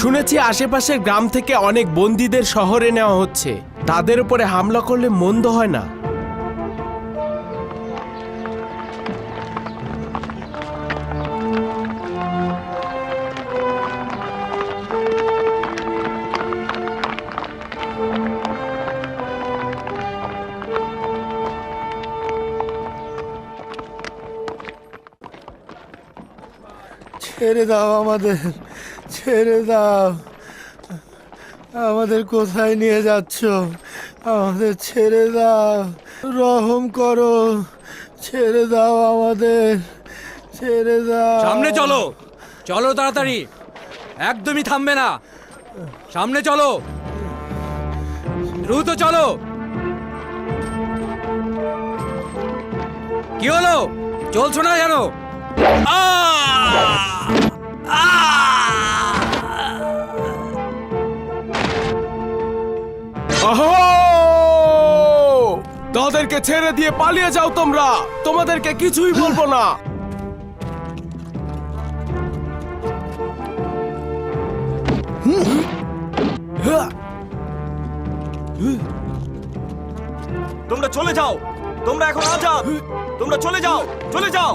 শুনেছি আশেপাশের গ্রাম থেকে অনেক বন্দীদের শহরে নেওয়া হচ্ছে। তাদের উপরে হামলা করলে মন্দ হয় না। ছেড়ে দাও আমাদের, ছেড়ে দাও। আমাদের কোথায় নিয়ে যাচ্ছ? আমাদের ছেড়ে দাও, রহম করো, ছেড়ে দাও আমাদের, ছেড়ে দাও। সামনে চলো, চলো তাড়াতাড়ি, একদমই থামবে না। সামনে চলো, দ্রুত চলো। কি হলো, চলছো না কেন? তাদেরকে ছেড়ে দিয়ে পালিয়ে যাও তোমরা, তোমাদেরকে কিছুই বলবো না। তোমরা চলে যাও, তোমরা এখন আজাদ, তোমরা চলে যাও, চলে যাও,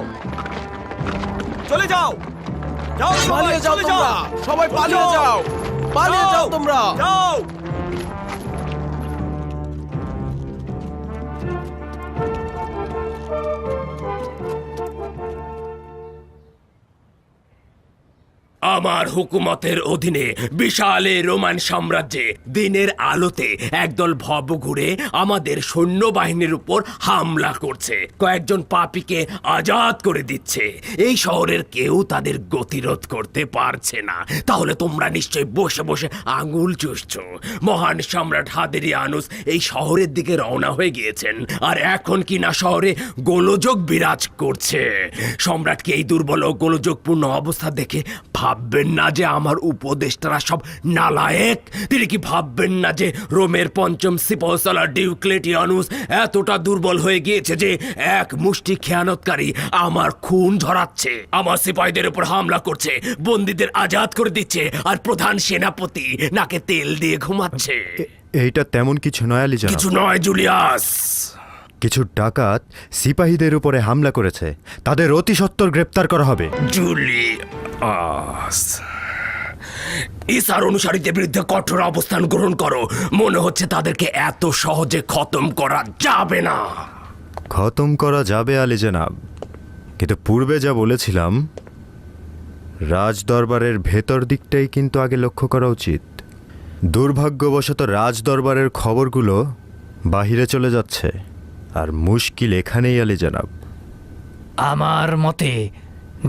চলে যাও, যাও, পালিয়ে যাও তোমরা, সবাই পালিয়ে যাও, পালিয়ে যাও তোমরা, যাও। আমার হুকুমতের অধীনে বিশাল রোমান সাম্রাজ্যে দিনের আলোতে একদল ভবঘুরে আমাদের সৈন্যবাহিনীর উপর হামলা করছে, কয়েকজন পাপীকে আজাদ করে দিচ্ছে। এই শহরের কেউ তাদের গতিরোধ করতে পারছে না। তাহলে তোমরা নিশ্চয় বসে বসে আঙুল চুষছ। মহান সম্রাট হাদেরিয়ানুস এই শহরের দিকে রওনা হয়ে গিয়েছেন, আর এখন কিনা শহরে গোলযোগ বিরাজ করছে। সম্রাটকে এই দুর্বল ও গোলযোগপূর্ণ অবস্থা দেখে ভাববেন না যে আমার উপদেষ্টারা সব নালায়েক? তিনি কি ভাববেন না যে রোমের পঞ্চম সিপহসালার ডিওক্লেটিয়ানুস এতটা দুর্বল হয়ে গিয়েছে যে এক মুষ্টি খেয়ানতকারী আমার খুন ঝরাচ্ছে, আমার সিপাহীদের উপর হামলা করছে, বন্দীদের আজাদ করে দিচ্ছে, আর প্রধান সেনাপতি নাকে তেল দিয়ে ঘুমাচ্ছে? এইটা তেমন কিছু নয় আলী কিছু জনাব। নয় জুলিয়াস। কিছু ডাকাত সিপাহীদের উপরে হামলা করেছে, তাদের অতি সত্বর গ্রেপ্তার করা হবে। জুলিয়াস, ঈসার অনুসারীদের বিরুদ্ধে কঠোর অবস্থান গ্রহণ করো। মনে হচ্ছে তাদেরকে এত সহজে খতম করা যাবে না। খতম করা যাবে আলী জনাব, কিন্তু পূর্বে যা বলেছিলাম, রাজ দরবারের ভেতর দিকটাই কিন্তু আগে লক্ষ্য করা উচিত। দুর্ভাগ্যবশত রাজ দরবারের খবরগুলো বাহিরে চলে যাচ্ছে, আর মুশকিল এখানেই আলী জনাব। আমার মতে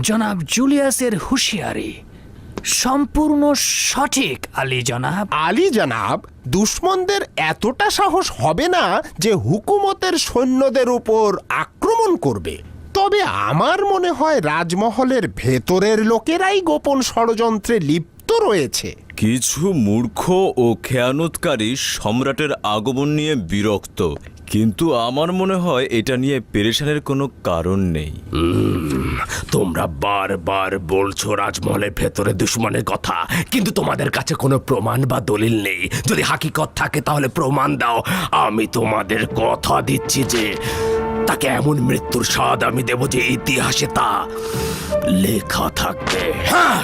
জনাব জুলিয়াসের হুঁশিয়ারি সম্পূর্ণ সঠিক আলী জনাব। আলী জনাব, দুশ্মনদের এতটা সাহস হবে না যে হুকুমতের সৈন্যদের উপর আক্রমণ করবে। তবে আমার মনে হয় রাজমহলের ভেতরের লোকেরাই গোপন ষড়যন্ত্রে লিপ্ত রয়েছে। কিছু মূর্খ ও খেয়ানতকারী সম্রাটের আগমন নিয়ে বিরক্ত, কিন্তু আমার মনে হয় এটা নিয়ে পেরেশানের কোনো কারণ নেই। তোমরা বারবার বলছো রাজমহলের ভেতরে দুশ্মনের কথা, কিন্তু তোমাদের কাছে কোনো প্রমাণ বা দলিল নেই। যদি হাকিকত থাকে তাহলে প্রমাণ দাও। আমি তোমাদের কথা দিচ্ছি যে তাকে এমন মৃত্যুর স্বাদ আমি দেব যে ইতিহাসে তা লেখা থাকবে। হ্যাঁ,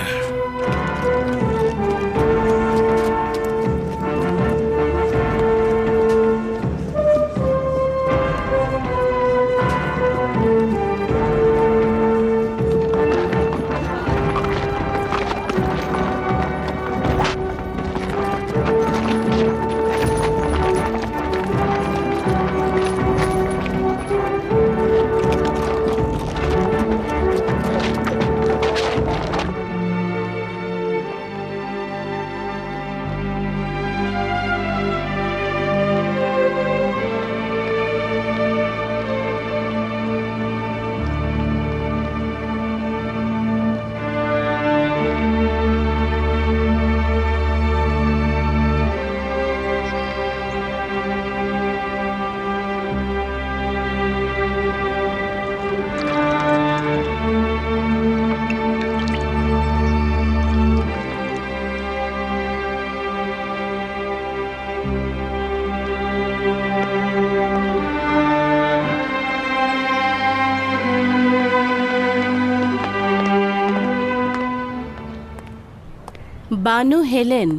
বানু হেলেন।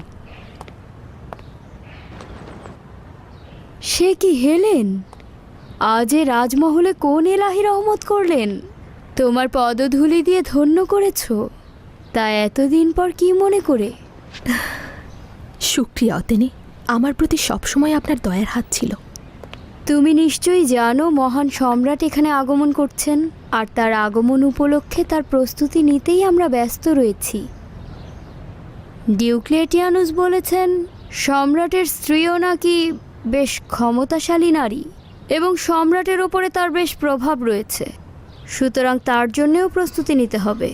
সে কি হেলেন? আজ এ রাজমহলে কোন এলাহি রহমত করলেন? তোমার পদধূলি দিয়ে ধন্য করেছ, তা এতদিন পর কি মনে করে? শুক্রিয়া অতেনে, আমার প্রতি সবসময় আপনার দয়ার হাত ছিল। তুমি নিশ্চয়ই জানো মহান সম্রাট এখানে আগমন করছেন, আর তার আগমন উপলক্ষে তার প্রস্তুতি নিতেই আমরা ব্যস্ত রয়েছি। ডিওক্লেটিয়ানুস বলেছেন সম্রাটের স্ত্রীও নাকি বেশ ক্ষমতাশালী নারী, এবং সম্রাটের ওপরে তার বেশ প্রভাব রয়েছে। সুতরাং তার জন্যেও প্রস্তুতি নিতে হবে।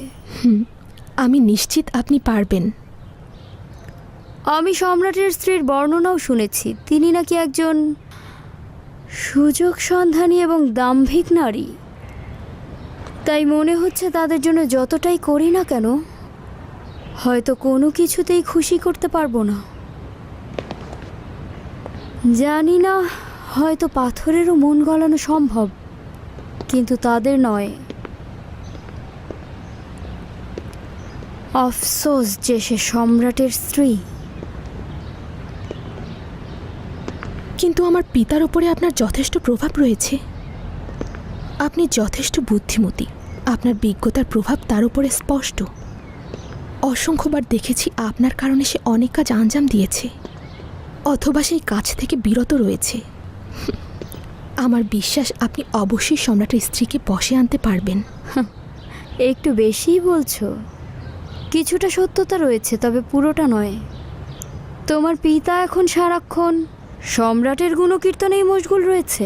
আমি নিশ্চিত আপনি পারবেন। আমি সম্রাটের স্ত্রীর বর্ণনাও শুনেছি। তিনি নাকি একজন সুযোগ সন্ধানী এবং দাম্ভিক নারী। তাই মনে হচ্ছে তাদের জন্য যতটাই করি না কেন, হয়তো কোনো কিছুতেই খুশি করতে পারবো না। জানি না, হয়তো পাথরেরও মন গলানো সম্ভব, কিন্তু তাদের নয়। আফসোস যে সে সম্রাটের স্ত্রী। কিন্তু আমার পিতার উপরে আপনার যথেষ্ট প্রভাব রয়েছে। আপনি যথেষ্ট বুদ্ধিমতী, আপনার বিজ্ঞতার প্রভাব তার উপরে স্পষ্ট। অসংখ্যবার দেখেছি আপনার কারণে সে অনেক কাজ আঞ্জাম দিয়েছে, অথবা সেই কাজ থেকে বিরত রয়েছে। আমার বিশ্বাস আপনি অবশ্যই সম্রাটের স্ত্রীকে বশে আনতে পারবেন। একটু বেশিই বলছো। কিছুটা সত্যতা রয়েছে, তবে পুরোটা নয়। তোমার পিতা এখন সারাক্ষণ সম্রাটের গুণকীর্তনেই মশগুল রয়েছে।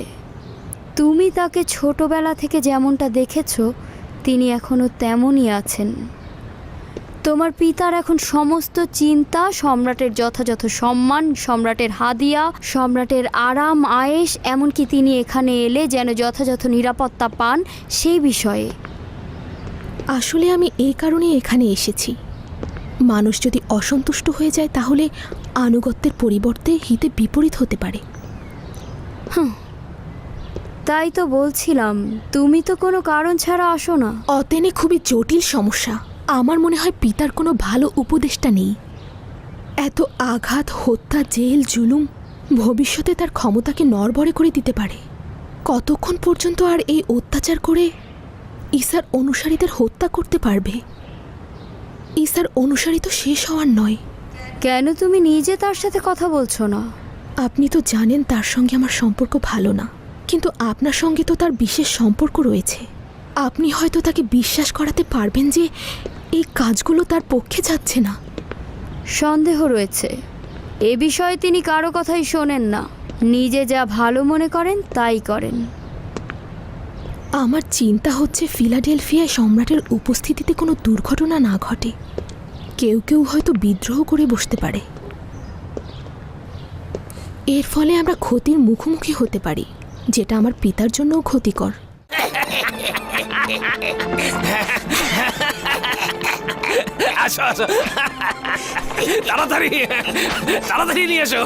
তুমি তাকে ছোটবেলা থেকে যেমনটা দেখেছ, তিনি এখনও তেমনই আছেন। তোমার পিতার এখন সমস্ত চিন্তা সম্রাটের যথাযথ সম্মান, সম্রাটের হাদিয়া, সম্রাটের আরাম আয়েশ, এমনকি তিনি এখানে এলে যেন যথাযথ নিরাপত্তা পান সেই বিষয়ে। আসলে আমি এই কারণে এখানে এসেছি। মানুষ যদি অসন্তুষ্ট হয়ে যায় তাহলে আনুগত্যের পরিবর্তে হিতে বিপরীত হতে পারে। তাই তো বলছিলাম, তুমি তো কোনো কারণ ছাড়া আসো না। অতেনে খুবই জটিল সমস্যা। আমার মনে হয় পিতার কোনো ভালো উপদেষ্টা নেই। এত আঘাত, হত্যা, জেল, জুলুম ভবিষ্যতে তার ক্ষমতাকে নড়বড়ে করে দিতে পারে। কতক্ষণ পর্যন্ত আর এই অত্যাচার করে ঈসার অনুসারীদের হত্যা করতে পারবে? ঈসার অনুসারী তো শেষ হওয়ার নয়। কেন তুমি নিজে তার সাথে কথা বলছো না? আপনি তো জানেন তার সঙ্গে আমার সম্পর্ক ভালো না, কিন্তু আপনার সঙ্গে তো তার বিশেষ সম্পর্ক রয়েছে। আপনি হয়তো তাকে বিশ্বাস করাতে পারবেন যে এই কাজগুলো তার পক্ষে যাচ্ছে না। সন্দেহ রয়েছে। এ বিষয়ে তিনি কারো কথাই শোনেন না, নিজে যা ভালো মনে করেন তাই করেন। আমার চিন্তা হচ্ছে ফিলাডেলফিয়ায় সম্রাটের উপস্থিতিতে কোনো দুর্ঘটনা না ঘটে। কেউ কেউ হয়তো বিদ্রোহ করে বসতে পারে। এর ফলে আমরা ক্ষতির মুখোমুখি হতে পারি, যেটা আমার পিতার জন্যও ক্ষতিকর। আসো আসো, তাড়াতাড়ি তাড়াতাড়ি নিয়ে এসো।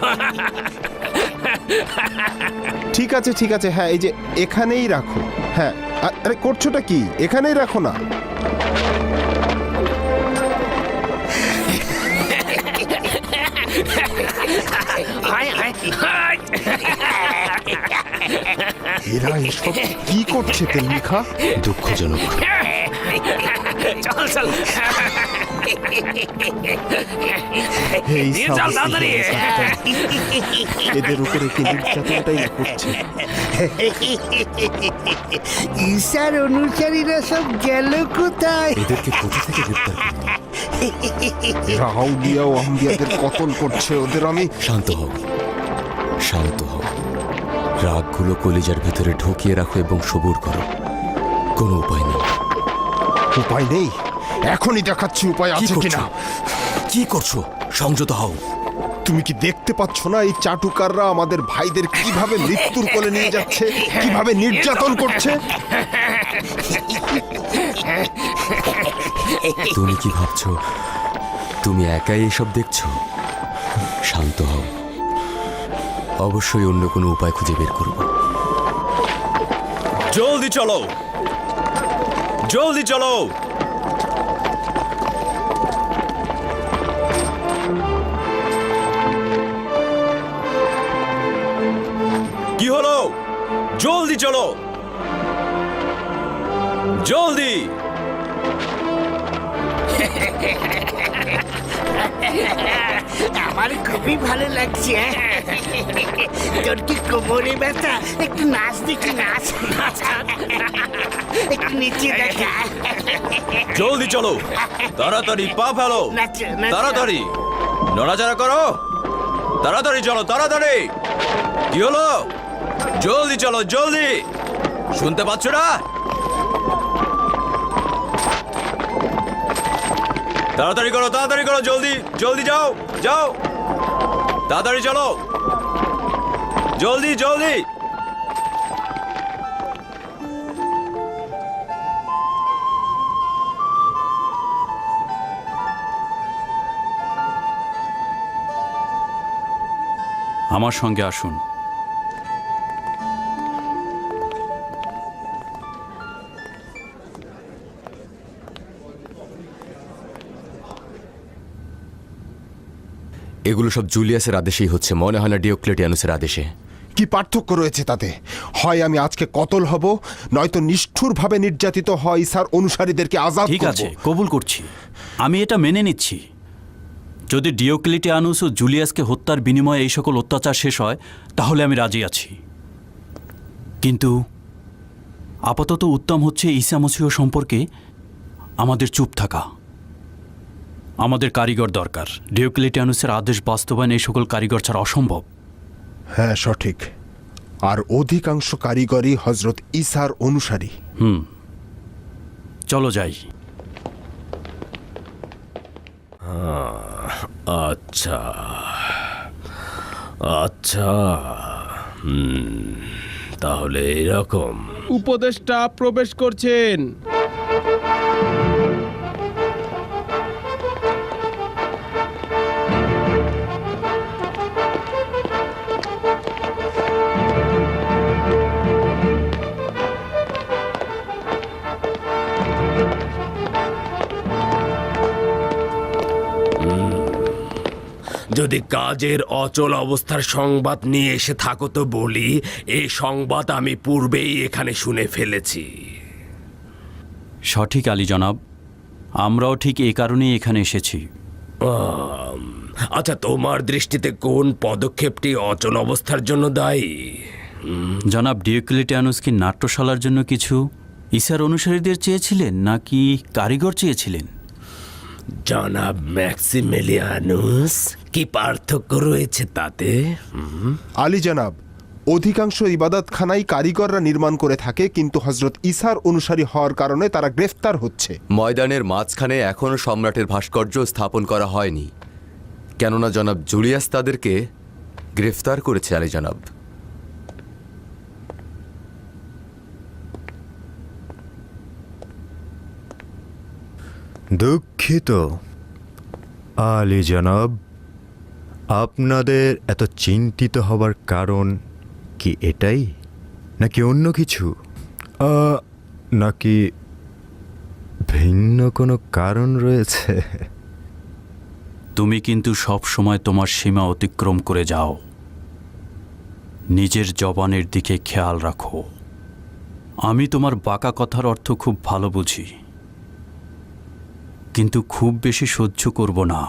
ঠিক আছে ঠিক আছে, হ্যাঁ এই যে এখানেই রাখো। হ্যাঁ আরে করছোটা কি? এখানেই রাখো না। এরা এসব কি করছে তেলমিখা? দুঃখজনক। চল চল, এই নিয়ে চল তাড়াতাড়ি। এদের উপরে কি নির্যাতনটাই না করছে। ঈসার অনুসারীরা সব গেল কোথায়? এদেরকে কোথা থেকে গ্রেপ্তার করব? এরা আউলিয়া ও আম্বিয়াদের কতল করছে। ওদের আমি... শান্ত হও, শান্ত হও। রাগগুলো কলিজার ভেতরে ঢুকিয়ে রাখো এবং সবুর করো। কোনো উপায় নেই। উপায় নেই? এখনই দেখাচ্ছি উপায় আছে কিনা। কি করছো? সংযত হও। তুমি কি দেখতে পাচ্ছ না এই চাটুকাররা আমাদের ভাইদের কিভাবে মৃত্যুর কোলে নিয়ে যাচ্ছে, কিভাবে নির্যাতন করছে? তুমি কি ভাবছো তুমি একাই এসব দেখছো? শান্ত হও, অবশ্যই অন্য কোনো উপায় খুঁজে বের করব। জলদি চলো, জলদি চলো। কি হলো? জলদি চলো, জলদি। আমার খুবই ভালো লাগছে। তোর কি কোমরে ব্যথা? একটু নাচ দেখি, নাচ নাচ, একটু নিচে দেখা। জলদি চলো, তাড়াতাড়ি পা ফেলো, তাড়াতাড়ি নড়াচড়া করো, তাড়াতাড়ি চলো, তাড়াতাড়ি। কি হলো? জলদি চলো, জলদি। শুনতে পাচ্ছ না? তাড়াতাড়ি করো, তাড়াতাড়ি করো, জলদি জলদি যাও, যাও, তাড়াতাড়ি চলো, জলদি জলদি। আমার সঙ্গে আসুন। এগুলো সব জুলিয়াসের আদেশেই হচ্ছে, মনে হয় না ডিওক্লেটিয়ানুসের আদেশে। কি পার্থক্য রয়েছে তাতে? হয় আমি আজকে কতল হব, নয়তো নিষ্ঠুরভাবে নির্যাতিত হয় ঈসার অনুসারীদেরকে আজাদ ঠিক করব। আছে, কবুল করছি, আমি এটা মেনে নিচ্ছি। যদি ডিওক্লেটিয়ানুস ও জুলিয়াসকে হত্যার বিনিময়ে এই সকল অত্যাচার শেষ হয় তাহলে আমি রাজি আছি। কিন্তু আপাতত উত্তম হচ্ছে ঈসা মসীহ সম্পর্কে আমাদের চুপ থাকা। আমাদের কারিগর দরকার। ডিওক্লেটিয়ানুসের আদেশ বাস্তবায়ন এই সকল কারিগর ছাড়া অসম্ভব। হ্যাঁ সঠিক। আর অধিকাংশ কারিগরই হজরত ঈসার অনুসারী। চলো যাই। আচ্ছা আচ্ছা, তাহলে এরকম। উপদেষ্টা প্রবেশ করছেন। যদি কাজের অচল অবস্থার সংবাদ নিয়ে এসে থাকো তো বলি, এই সংবাদ আমি পূর্বেই এখানে শুনে ফেলেছি। সঠিক আলী জনাব, আমরাও ঠিক এই কারণেই এখানে এসেছি। আচ্ছা, তোমার দৃষ্টিতে কোন পদক্ষেপটি অচল অবস্থার জন্য দায়ী? জনাব ডিওক্লেটিয়ানুস কি নাট্যশালার জন্য কিছু ঈসার অনুসারীদের চেয়েছিলেন নাকি কারিগর চেয়েছিলেন? জনাব ম্যাক্সিমিলিয়ানুস, কি পার্থক্য রয়েছে তাতে? আলী জনাব, অধিকাংশ ইবাদতখানাই কারিগররা নির্মাণ করে থাকে, কিন্তু হজরত ঈসার অনুসারী হওয়ার কারণে তারা গ্রেফতার হচ্ছে। ময়দানের মাঝখানে এখনও সম্রাটের ভাস্কর্য স্থাপন করা হয়নি, কেননা জনাব জুলিয়াস তাদেরকে গ্রেফতার করেছে। আলী জনাব, দুঃখিত আলী জনাব, আপনাদের এত চিন্তিত হবার কারণ কি এটাই, নাকি অন্য কিছু, নাকি ভিন্ন কোনো কারণ রয়েছে? তুমি কিন্তু সব সময় তোমার সীমা অতিক্রম করে যাও। নিজের জবানের দিকে খেয়াল রাখো। আমি তোমার বাঁকা কথার অর্থ খুব ভালো বুঝি, কিন্তু খুব বেশি সহ্য করব না।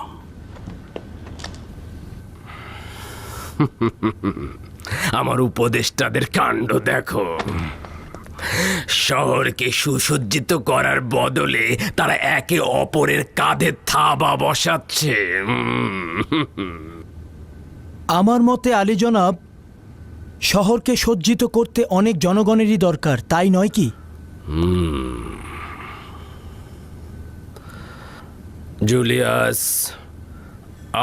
আমার উপদেষ্টাদের কাণ্ড দেখো। শহরকে সুসজ্জিত করার বদলে তারা একে অপরের কাঁধে থাবা বসাচ্ছে। আমার মতে আলী জনাব, শহরকে সজ্জিত করতে অনেক জনগণেরই দরকার, তাই নয় কি? জুলিয়াস,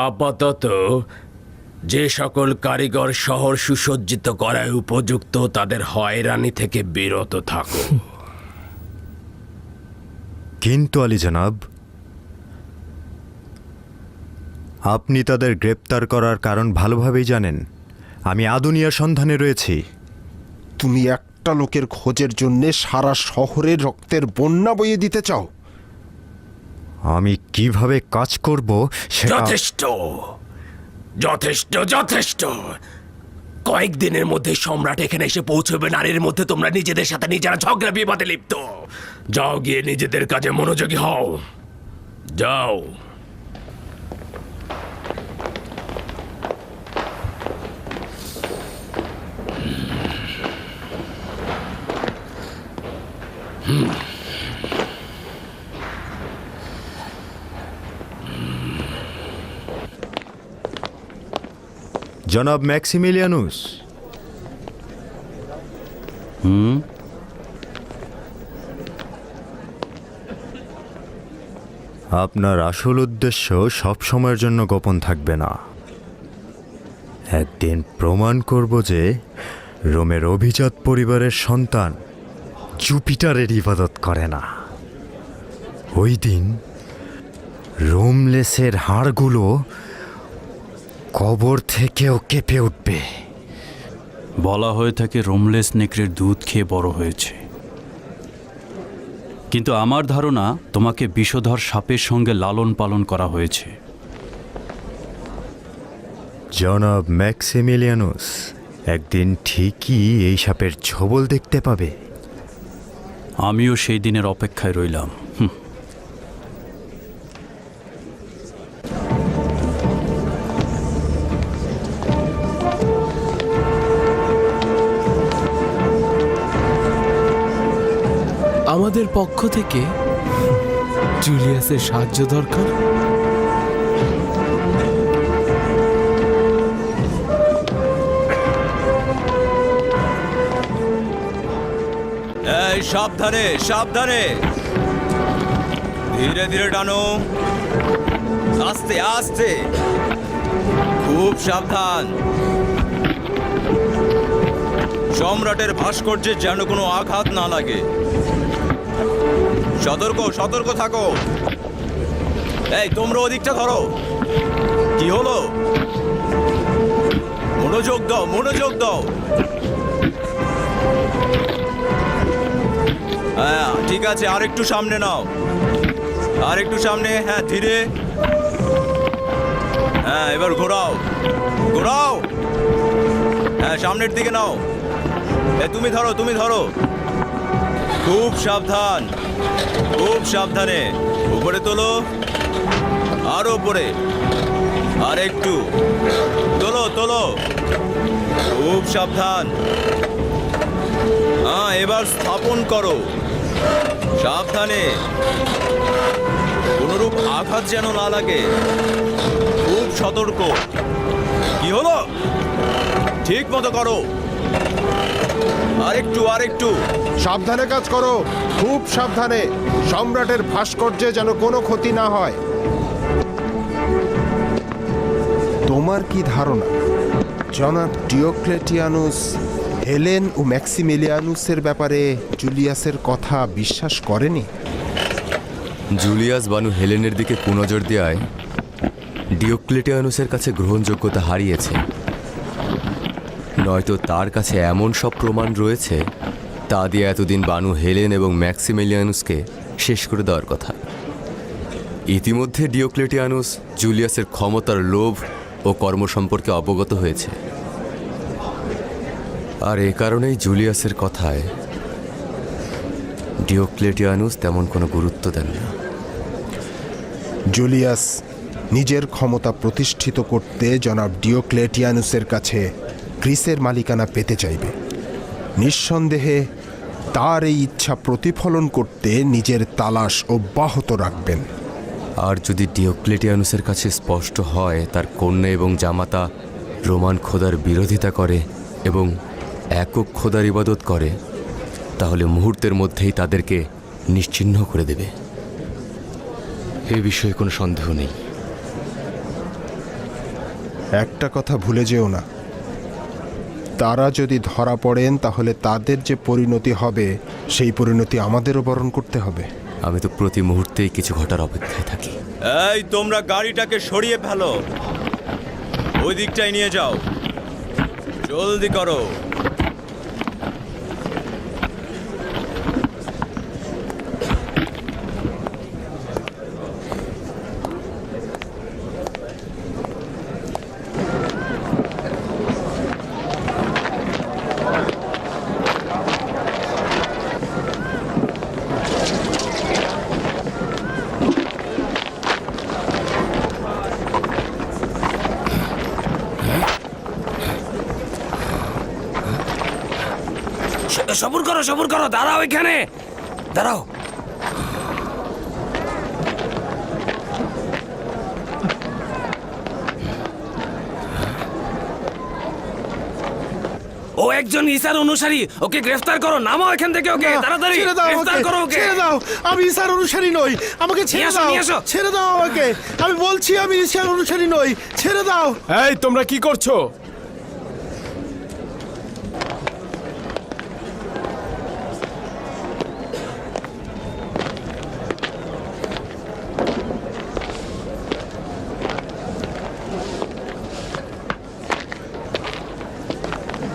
আপাতত যে সকল কারিগর শহর সুসজ্জিত করায় উপযুক্ত তাদের হয়রানি থেকে বিরত থাকো। কিন্তু আলী জনাব, আপনি তাদের গ্রেপ্তার করার কারণ ভালোভাবেই জানেন। আমি আদুনিয়ার সন্ধানে রয়েছি। তুমি একটা লোকের খোঁজের জন্যে সারা শহরের রক্তের বন্যা বইয়ে দিতে চাও? আমি কিভাবে কাজ করব সেটা... যথেষ্ট যথেষ্ট যথেষ্ট। কয়েকদিনের মধ্যে সম্রাট এখানে এসে পৌঁছবে, নারীর মধ্যে তোমরা নিজেদের সাথে নিজেরা ঝগড়া বিবাদে লিপ্ত। যাও, গিয়ে নিজেদের কাজে মনোযোগী হও। যাও। জনাব ম্যাক্সিমিলিয়ানুস, আপনার আসল উদ্দেশ্য সব সময়ের জন্য গোপন থাকবে না। একদিন প্রমাণ করব যে রোমের অভিজাত পরিবারের সন্তান জুপিটারের ইবাদত করে না। ওই দিন রোমলেসের হাড়গুলো কবর থেকেও কেঁপে উঠবে। বলা হয়ে থাকে রোমলেস নেকড়ের দুধ খেয়ে বড় হয়েছে, কিন্তু আমার ধারণা তোমাকে বিষধর সাপের সঙ্গে লালন পালন করা হয়েছে। জনাব ম্যাক্সিমিলিয়ানুস একদিন ঠিকই এই সাপের ছোবল দেখতে পাবে। আমিও সেই দিনের অপেক্ষায় রইলাম। আমাদের পক্ষ থেকে জুলিয়াসের সাহায্য দরকার। এই সাবধানে সাবধানে, ধীরে ধীরে টানো। আস্তে আস্তে, খুব সাবধান। সম্রাটের ভাস্কর্যে যেন কোনো আঘাত না লাগে। সতর্ক, সতর্ক থাকো। এই তোমরা ওদিকটা ধরো। কি হলো? মনোযোগ দাও, মনোযোগ দাও। হ্যাঁ ঠিক আছে, আর একটু সামনে নাও, আর একটু সামনে। হ্যাঁ ধীরে। হ্যাঁ এবার ঘোরাও, ঘোরাও। হ্যাঁ সামনের দিকে নাও। তুমি ধরো, তুমি ধরো। খুব সাবধান, খুব সাবধানে। উপরে তোলো, আরো উপরে, আর একটু তোলো, তোলো। খুব সাবধান। হ্যাঁ এবার স্থাপন করো, সাবধানে। কোনরূপ আঘাত যেন না লাগে। খুব সতর্ক। কি হলো? ঠিক মতো করো। আরেকটু, আরেকটু। সাবধানে কাজ করো, খুব সাবধানে। সম্রাটের ভাস্কর্যে যেন কোনো ক্ষতি না হয়। তোমার কি ধারণা জনাব ডিওক্লেটিয়ানুস হেলেন ও ম্যাক্সিমিলিয়ানুসের ব্যাপারে জুলিয়াসের কথা বিশ্বাস করেনি? জুলিয়াস বানু হেলেনের দিকে কুনজর দেওয়ায় ডিওক্লেটিয়ানুসের কাছে গ্রহণযোগ্যতা হারিয়েছে। নয়তো তার কাছে এমন সব প্রমাণ রয়েছে তা দিয়ে এতদিন বানু হেলেন এবং ম্যাক্সিমিলিয়ানুসকে শেষ করে দেওয়ার কথা। ইতিমধ্যে ডিওক্লেটিয়ানুস জুলিয়াসের ক্ষমতার লোভ ও কর্ম সম্পর্কে অবগত হয়েছে, আর এ কারণেই জুলিয়াসের কথায় ডিওক্লেটিয়ানুস তেমন কোনো গুরুত্ব দেন না। জুলিয়াস নিজের ক্ষমতা প্রতিষ্ঠিত করতে জনাব ডিওক্লেটিয়ানুসের কাছে গ্রিসের মালিকানা পেতে চাইবে। নিঃসন্দেহে তার এই ইচ্ছা প্রতিফলন করতে নিজের তালাশ অব্যাহত রাখবেন। আর যদি ডিওক্লেটিয়ানুসের কাছে স্পষ্ট হয় তার কন্যা এবং জামাতা রোমান খোদার বিরোধিতা করে এবং একক খোদার ইবাদত করে, তাহলে মুহূর্তের মধ্যেই তাদেরকে নিশ্চিহ্ন করে দেবে। এ বিষয়ে কোনো সন্দেহ নেই। একটা কথা ভুলে যেও না, তারা যদি ধরা পড়েন তাহলে তাদের যে পরিণতি হবে সেই পরিণতি আমাদেরও বরণ করতে হবে। আমি তো প্রতি মুহূর্তেই কিছু ঘটার অপেক্ষায় থাকি। এই তোমরা গাড়িটাকে সরিয়ে ফেলো, ওই দিকটাই নিয়ে যাও। জলদি করো। সবুর করো, সবুর করো। দাঁড়াও, এখানে দাঁড়াও। ও একজন ঈসার অনুসারী, ওকে গ্রেফতার করো। নামাও এখান থেকে ওকে, তাড়াতাড়ি গ্রেফতার করো ওকে। ছেড়ে দাও, আমি ঈসার অনুসারী নই, আমাকে ছেড়ে দাও, ছেড়ে দাও আমাকে। আমি বলছি আমি ঈসার অনুসারী নই, ছেড়ে দাও। এই তোমরা কি করছো?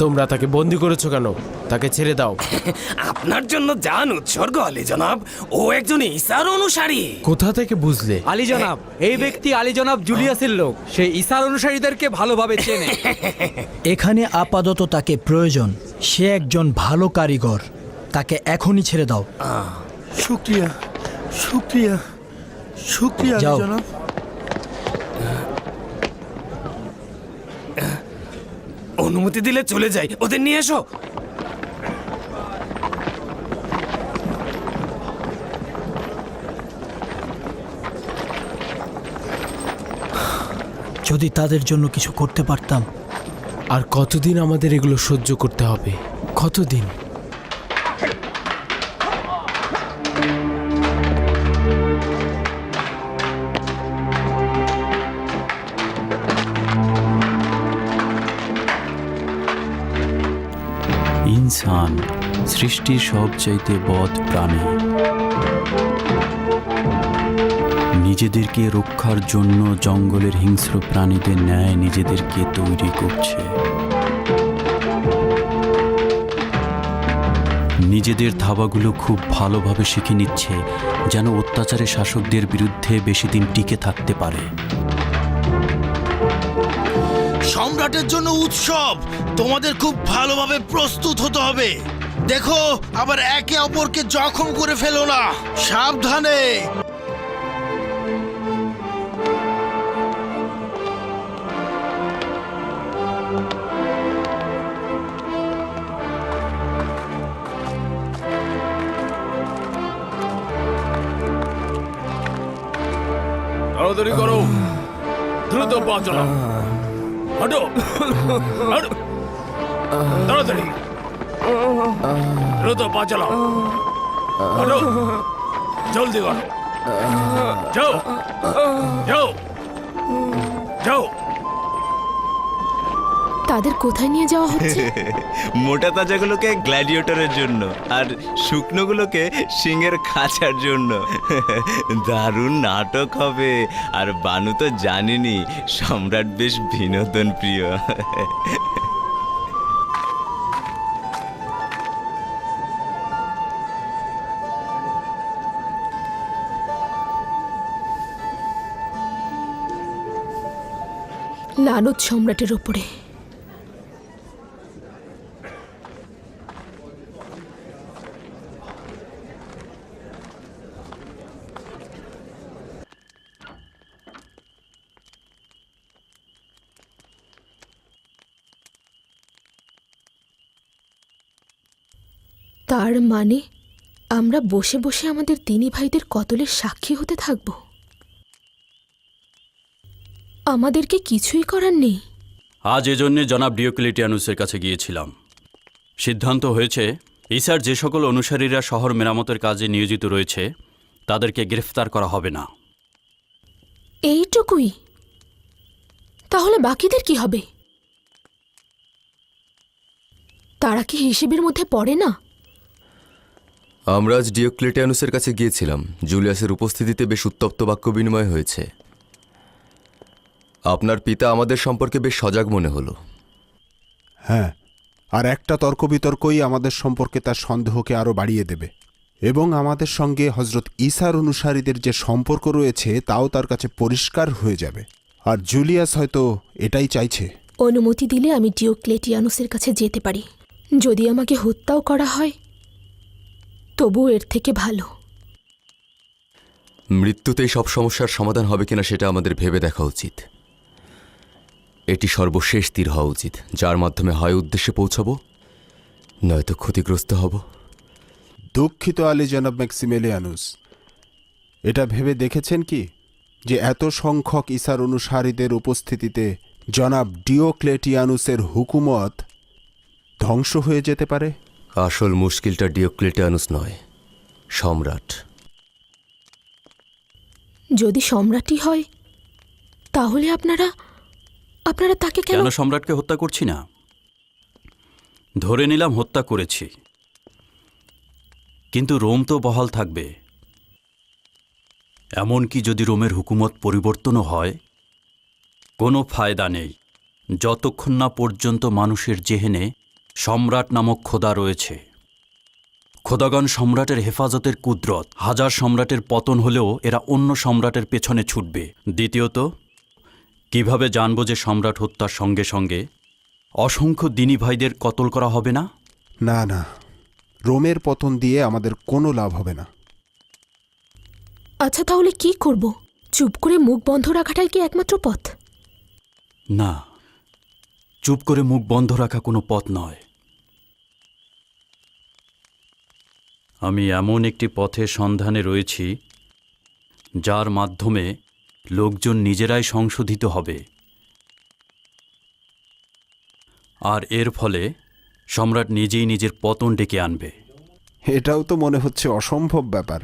তোমরা তাকে বন্দি করেছো কেন? তাকে ছেড়ে দাও। আপনার জন্য জান উৎসর্গ আলী জনাব। ও একজন ঈসার অনুসারী। কোথা থেকে বুঝলে? আলী জনাব, এই ব্যক্তি আলী জনাব জুলিয়াসের লোক। সে ঈসার অনুসারীদেরকে ভালোভাবে চেনে। এখানে আপাতত তাকে প্রয়োজন। সে একজন ভালো কারিগর, তাকে এখনই ছেড়ে দাও। শুক্রিয়া, শুক্রিয়া, শুক্রিয়া আলী যাও। জনাব। অনুমতি দিলে চলে যাই, ওদের নিয়ে এসো। যদি তাদের জন্য কিছু করতে পারতাম। আর কতদিন আমাদের এগুলো সহ্য করতে হবে? কতদিন? ঈশান সৃষ্টির সবচাইতে বদ প্রাণী। নিজেদেরকে রক্ষার জন্য জঙ্গলের হিংস্র প্রাণীদের ন্যায় নিজেদেরকে তৈরি করছে। নিজেদের ধাবাগুলো খুব ভালোভাবে শিখে নিচ্ছে, যেন অত্যাচারে শাসকদের বিরুদ্ধে বেশি দিন টিকে থাকতে পারে। সম্রাটের জন্য উৎসব, তোমাদের খুব ভালোভাবে প্রস্তুত হতে হবে। দেখো আবার একে অপরকে জখম করে ফেলো না, সাবধানে। তাড়াতাড়ি করো, দ্রুত পা চালাও, হাঁটো হাঁটো, তাড়াতাড়ি দ্রুত পা চালাও, হাঁটো, জলদি করো, যাও যাও যাও। তাদের কোথায় নিয়ে যাওয়া হচ্ছে? মোটা তাজাগুলোকে গ্ল্যাডিয়েটরের জন্য, আর শুকনোগুলোকে সিংহের খাঁচার জন্য। দারুণ নাটক হবে। আর বানু তো জানেনি সম্রাট বেশ বিনোদন প্রিয়। লানত সম্রাটের ওপরে। তার মানে আমরা বসে বসে আমাদের দিনী ভাইদের কতলের সাক্ষী হতে থাকব? আমাদেরকে কিছুই করার নেই। আজ এজন্যে জনাব ডিওক্লেটিয়ানুসের কাছে গিয়েছিলাম। সিদ্ধান্ত হয়েছে ঈসার যে সকল অনুসারীরা শহর মেরামতের কাজে নিয়োজিত রয়েছে তাদেরকে গ্রেফতার করা হবে না। এইটুকুই? তাহলে বাকিদের কি হবে? তারা কি হিসেবের মধ্যে পড়ে না? আমরা আজ ডিওক্লেটিয়ানুসের কাছে গিয়েছিলাম। জুলিয়াসের উপস্থিতিতে বেশ উত্তপ্ত বাক্য বিনিময় হয়েছে। আপনার পিতা আমাদের সম্পর্কে বেশ সজাগ মনে হলো। হ্যাঁ, আর একটা তর্ক বিতর্কই আমাদের সম্পর্কে তার সন্দেহকে আরও বাড়িয়ে দেবে, এবং আমাদের সঙ্গে হজরত ঈসার অনুসারীদের যে সম্পর্ক রয়েছে তাও তার কাছে পরিষ্কার হয়ে যাবে। আর জুলিয়াস হয়তো এটাই চাইছে। অনুমতি দিলে আমি ডিওক্লেটিয়ানুসের কাছে যেতে পারি। যদি আমাকে হত্যাও করা হয় তবু এর থেকে ভালো। মৃত্যুতেই সব সমস্যার সমাধান হবে কিনা সেটা আমাদের ভেবে দেখা উচিত। এটি সর্বশেষ তীর হওয়া উচিত, যার মাধ্যমে হয় উদ্দেশ্যে পৌঁছাবো, নয়তো ক্ষতিগ্রস্ত হব। দুঃখিত আলী জনাব ম্যাক্সিমিলিয়ানুস, এটা ভেবে দেখেছেন কি যে এত সংখ্যক ঈসার অনুসারীদের উপস্থিতিতে জনাব ডিওক্লেটিয়ানুসের হুকুমত ধ্বংস হয়ে যেতে পারে? আসল মুশকিলটা ডিওক্লেটিয়ানুস নয়, সম্রাট। যদি সম্রাটই হয় তাহলে আপনারা তাকে কেন সম্রাটকে হত্যা করছি না? ধরে নিলাম হত্যা করেছি, কিন্তু রোম তো বহাল থাকবে। এমনকি যদি রোমের হুকুমত পরিবর্তনও হয় কোনো ফায়দা নেই, যতক্ষণ না পর্যন্ত মানুষের জেহেনে সম্রাট নামক খোদা রয়েছে। খোদাগণ সম্রাটের হেফাজতের কুদরত। হাজার সম্রাটের পতন হলেও এরা অন্য সম্রাটের পেছনে ছুটবে। দ্বিতীয়ত, কিভাবে জানব যে সম্রাট হত্যার সঙ্গে সঙ্গে অসংখ্য দিনী ভাইদের কতল করা হবে না? না না, রোমের পতন দিয়ে আমাদের কোনো লাভ হবে না। আচ্ছা, তাহলে কি করব? চুপ করে মুখ বন্ধ রাখাটাই কি একমাত্র পথ? না, চুপ করে মুখ বন্ধ রাখা কোনো পথ নয়। আমি এমন একটি পথের সন্ধানে রয়েছি যার মাধ্যমে লোকজন নিজেরাই সংশোধিত হবে, আর এর ফলে সম্রাট নিজেই নিজের পতন ডেকে আনবে। এটাও তো মনে হচ্ছে অসম্ভব ব্যাপার।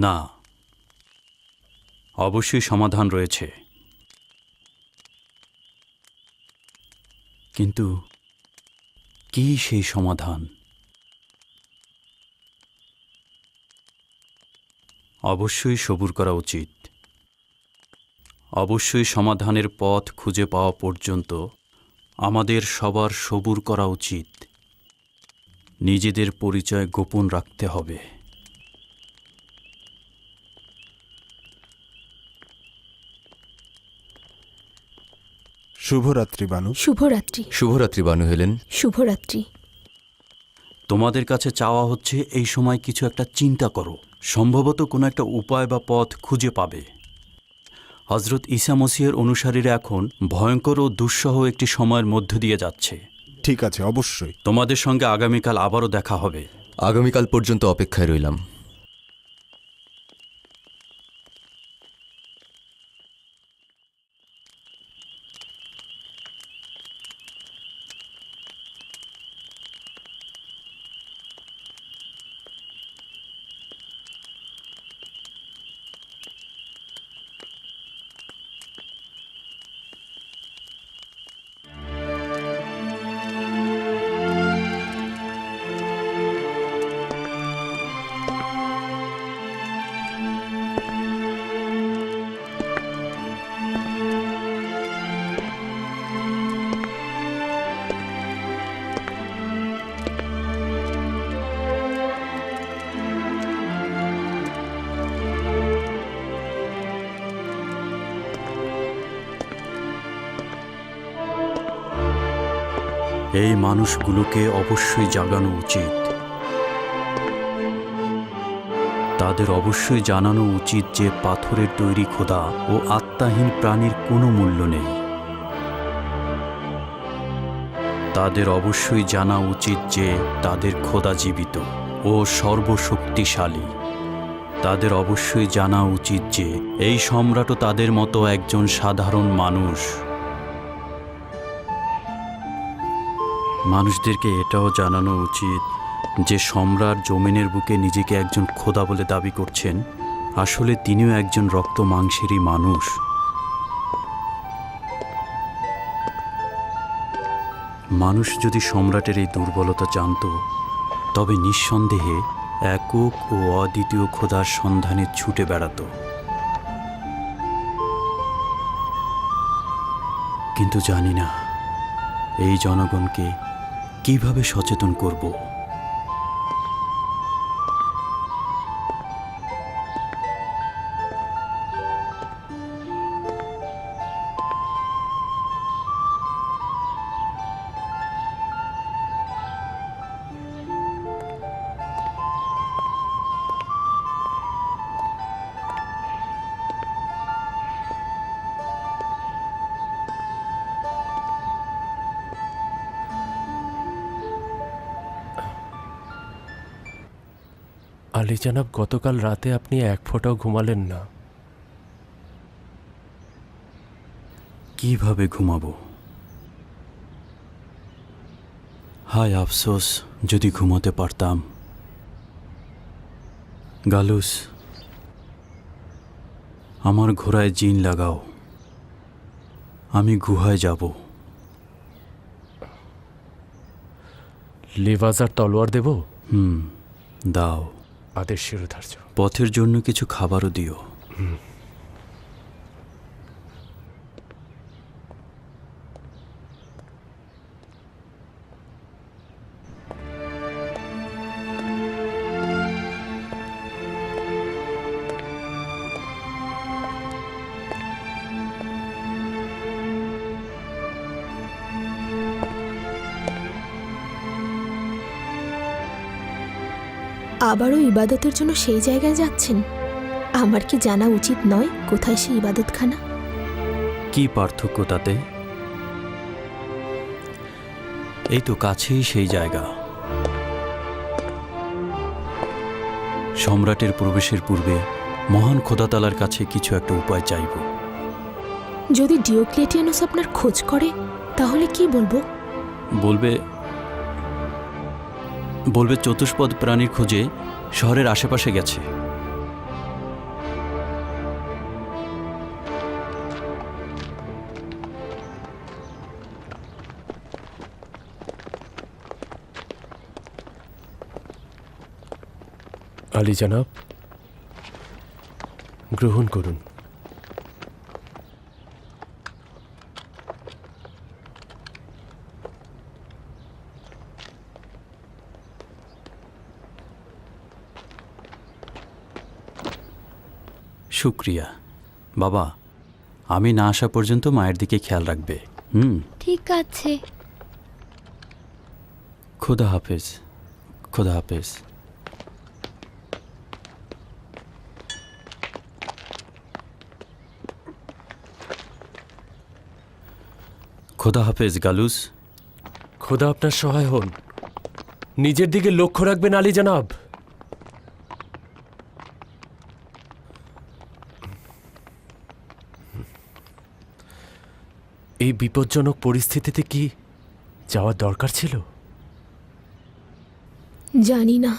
না, অবশ্যই সমাধান রয়েছে, কি সেই সমাধান? অবশ্যই সবুর করা উচিত। অবশ্যই সমাধানের পথ খুঁজে পাওয়া পর্যন্ত আমাদের সবার সবুর করা উচিত। নিজেদের পরিচয় গোপন রাখতে হবে। শুভরাত্রি বানু। শুভরাত্রি। শুভরাত্রি বানু হেলেন। শুভরাত্রি। তোমাদের কাছে চাওয়া হচ্ছে এই সময় কিছু একটা চিন্তা করো। সম্ভবত কোনো একটা উপায় বা পথ খুঁজে পাবে। হজরত ঈসা মসিহের অনুসারীরা এখন ভয়ঙ্কর ও দুঃসহ একটি সময়ের মধ্য দিয়ে যাচ্ছে। ঠিক আছে, অবশ্যই। তোমাদের সঙ্গে আগামীকাল আবারও দেখা হবে। আগামীকাল পর্যন্ত অপেক্ষায় রইলাম। এই মানুষগুলোকে অবশ্যই জাগানো উচিত। তাদের অবশ্যই জানানো উচিত যে পাথরের তৈরি খোদা ও আত্মাহীন প্রাণীর কোনো মূল্য নেই। তাদের অবশ্যই জানা উচিত যে তাদের খোদা জীবিত ও সর্বশক্তিশালী। তাদের অবশ্যই জানা উচিত যে এই সম্রাটও তাদের মতো একজন সাধারণ মানুষ। মানুষদেরকে এটাও জানানো উচিত যে সম্রাট জমিনের বুকে নিজেকে একজন খোদা বলে দাবি করছেন, আসলে তিনিও একজন রক্ত মাংসেরই মানুষ। মানুষ যদি সম্রাটের এই দুর্বলতা জানত, তবে নিঃসন্দেহে একক ও অদ্বিতীয় খোদার সন্ধানে ছুটে বেড়াত। কিন্তু জানি না এই জনগণকে কিভাবে সচেতন করব। আলী জানাব, গতকাল রাতে আপনি এক ফোঁটাও ঘুমালেন না। কিভাবে ঘুমাবো? হায় আফসোস, যদি ঘুমাতে পারতাম। গালুস, আমার ঘোড়ায় জিন লাগাও, আমি গুহায় যাব। লেভাজার তলোয়ার দেব? দাও। আদেশ শিরোধার্য। পথের জন্য কিছু খাবারও দিও। আবারও ইবাদতের জন্য সেই জায়গায় যাচ্ছেন? আমার কি জানা উচিত নয় কোথায় সেই ইবাদতখানা? কি পার্থক্য তাতে? এই তো কাছেই সেই জায়গা। সম্রাটের প্রবেশের পূর্বে মহান খোদাতালার কাছে কিছু একটা উপায় চাইব। যদি ডিওক্লেটিয়ানুস আপনার খোঁজ করে তাহলে কি বলবো? বলবে চতুষ্পদ প্রাণীর খোঁজে শহরের আশেপাশে গেছে। আলী জনাব, গ্রহণ করুন। শুক্রিয়া বাবা, আমি না আসা পর্যন্ত মায়ের দিকে খেয়াল রাখবে। ঠিক আছে। খোদা হাফেজ। খোদা হাফেজ। খোদা হাফেজ গালুস। খোদা আপনার সহায় হন। নিজের দিকে লক্ষ্য রাখবেন আলী জনাব। এই বিপজ্জনক পরিস্থিতিতে কি যাওয়ার দরকার ছিল? জানি না।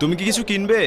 তুমি কি কিছু কিনবে?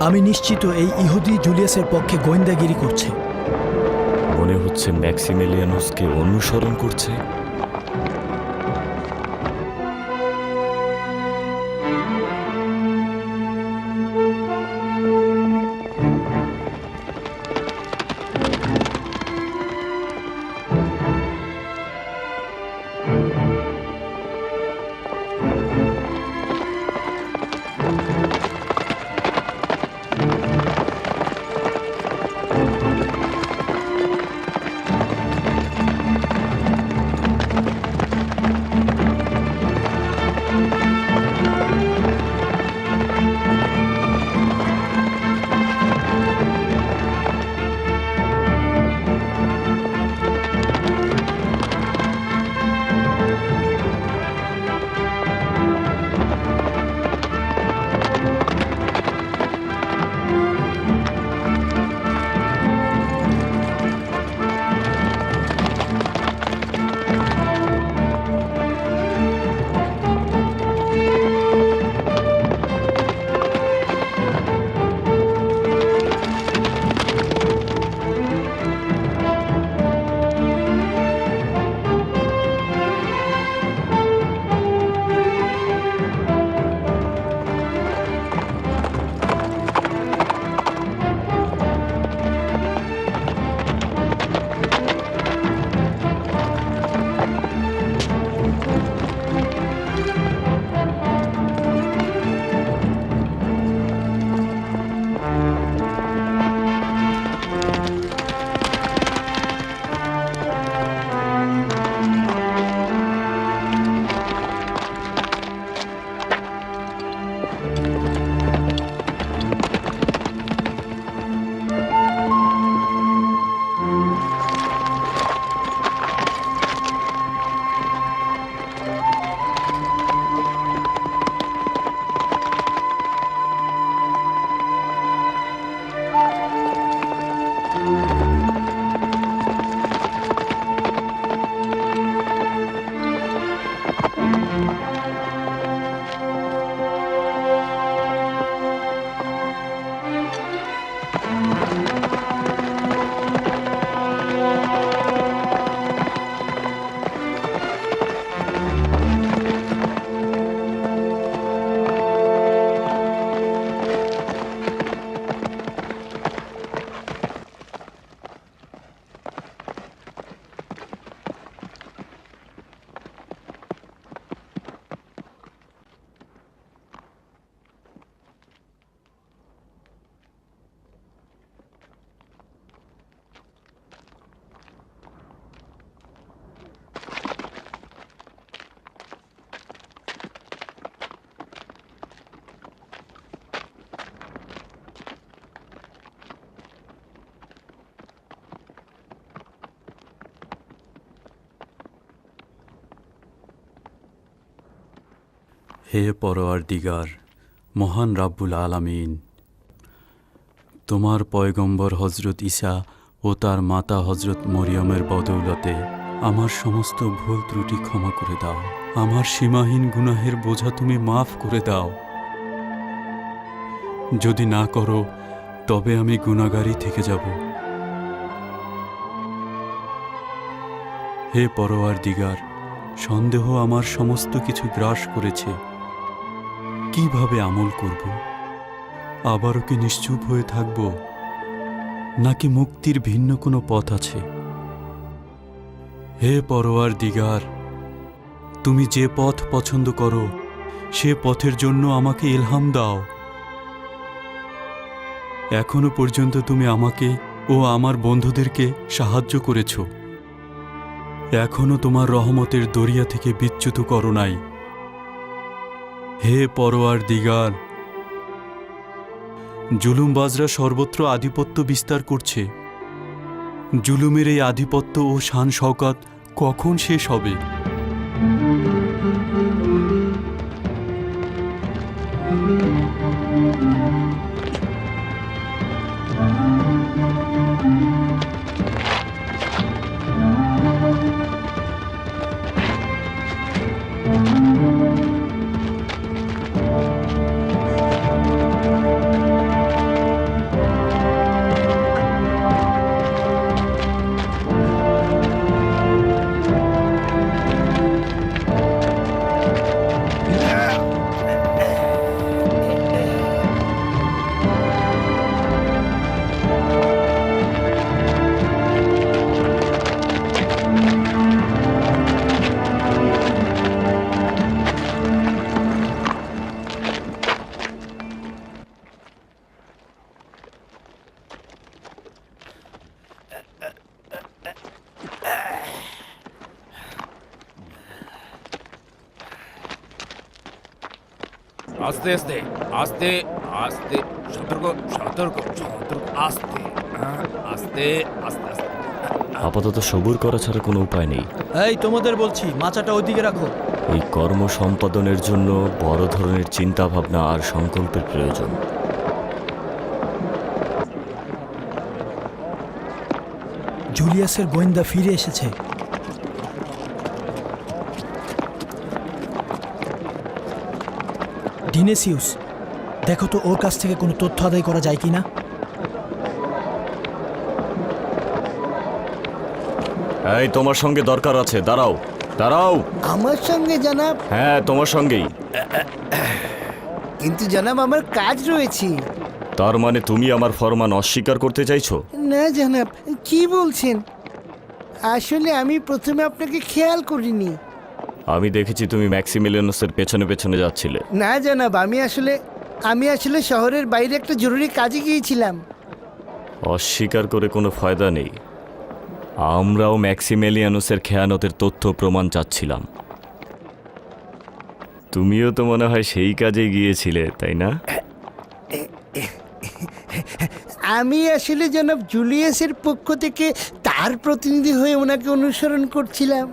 আমি নিশ্চিত এই ইহুদি জুলিয়াসের পক্ষে গোয়েন্দাগিরি করছে। মনে হচ্ছে ম্যাক্সিমিলিয়ানুসকে অনুসরণ করছে। হে পরওয়ারদিগার, মহান রাব্বুল আলামিন, তোমার পয়গম্বর হজরত ঈসা ও তার মাতা হজরত মরিয়মের বদৌলতে আমার সমস্ত ভুল ত্রুটি ক্ষমা করে দাও। আমার সীমাহীন গুনাহের বোঝা তুমি মাফ করে দাও। যদি না করো তবে আমি গুনাহগারই থেকে যাব। হে পরওয়ারদিগার, সন্দেহ আমার সমস্ত কিছু গ্রাস করেছে। কিভাবে আমল করব? আবারও কি নিশ্চুপ হয়ে থাকব, নাকি মুক্তির ভিন্ন কোনো পথ আছে? হে পরওয়ারদিগার, তুমি যে পথ পছন্দ করো সে পথের জন্য আমাকে ইলহাম দাও। এখনো পর্যন্ত তুমি আমাকে ও আমার বন্ধুদেরকে সাহায্য করেছ। এখনো তোমার রহমতের দরিয়া থেকে বিচ্যুত করো নাই। হে পরওয়ারদিগার, জুলুমবাজরা সর্বত্র আধিপত্য বিস্তার করছে। জুলুমের এই আধিপত্য ও শান শওকত কখন শেষ হবে? আস্তে আস্তে আস্তে আস্তে, সতর্ক সতর্ক সতর্ক, আস্তে আস্তে আস্তে আস্তে। আপাতত সবুর করা ছাড়া কোনো উপায় নেই। এই তোমাদের বলছি, মাচাটা ওইদিকে রাখো। এই কর্ম সম্পাদনের জন্য বড় ধরনের চিন্তা ভাবনা আর সংকল্পের প্রয়োজন। জুলিয়াসের গোয়েন্দা ফিরে এসেছে। ডিনেসিউস, দেখো তো ওর কাছ থেকে কোনো তথ্য আদায় করা যায় কিনা। এই, তোমার সঙ্গে দরকার আছে, দাঁড়াও দাঁড়াও। আমার সঙ্গে জনাব? হ্যাঁ, তোমার সঙ্গেই। কিন্তু জনাব, আমার কাজ রয়েছে। তার মানে তুমি আমার ফরমান অস্বীকার করতে চাইছো? না জনাব, কি বলছেন? আসলে আমি প্রথমে আপনাকে খেয়াল করিনি। আমি দেখেছি তুমি ম্যাক্সিমিলিয়ানুসের পেছনে পেছনে যাচ্ছিলে। না জনাব, আমি আসলে শহরের বাইরে একটা জরুরি কাজে গিয়েছিলাম। অস্বীকার করে কোনো ফায়দা নেই। আমরাও ম্যাক্সিমিলিয়ানুসের খেয়ানতের তথ্য প্রমাণ চাচ্ছিলাম। তুমিও তো মনে হয় সেই কাজে গিয়েছিলে, তাই না? আমি আসলে জনাব জুলিয়াসের পক্ষ থেকে তার প্রতিনিধি হয়ে ওনাকে অনুসরণ করছিলাম।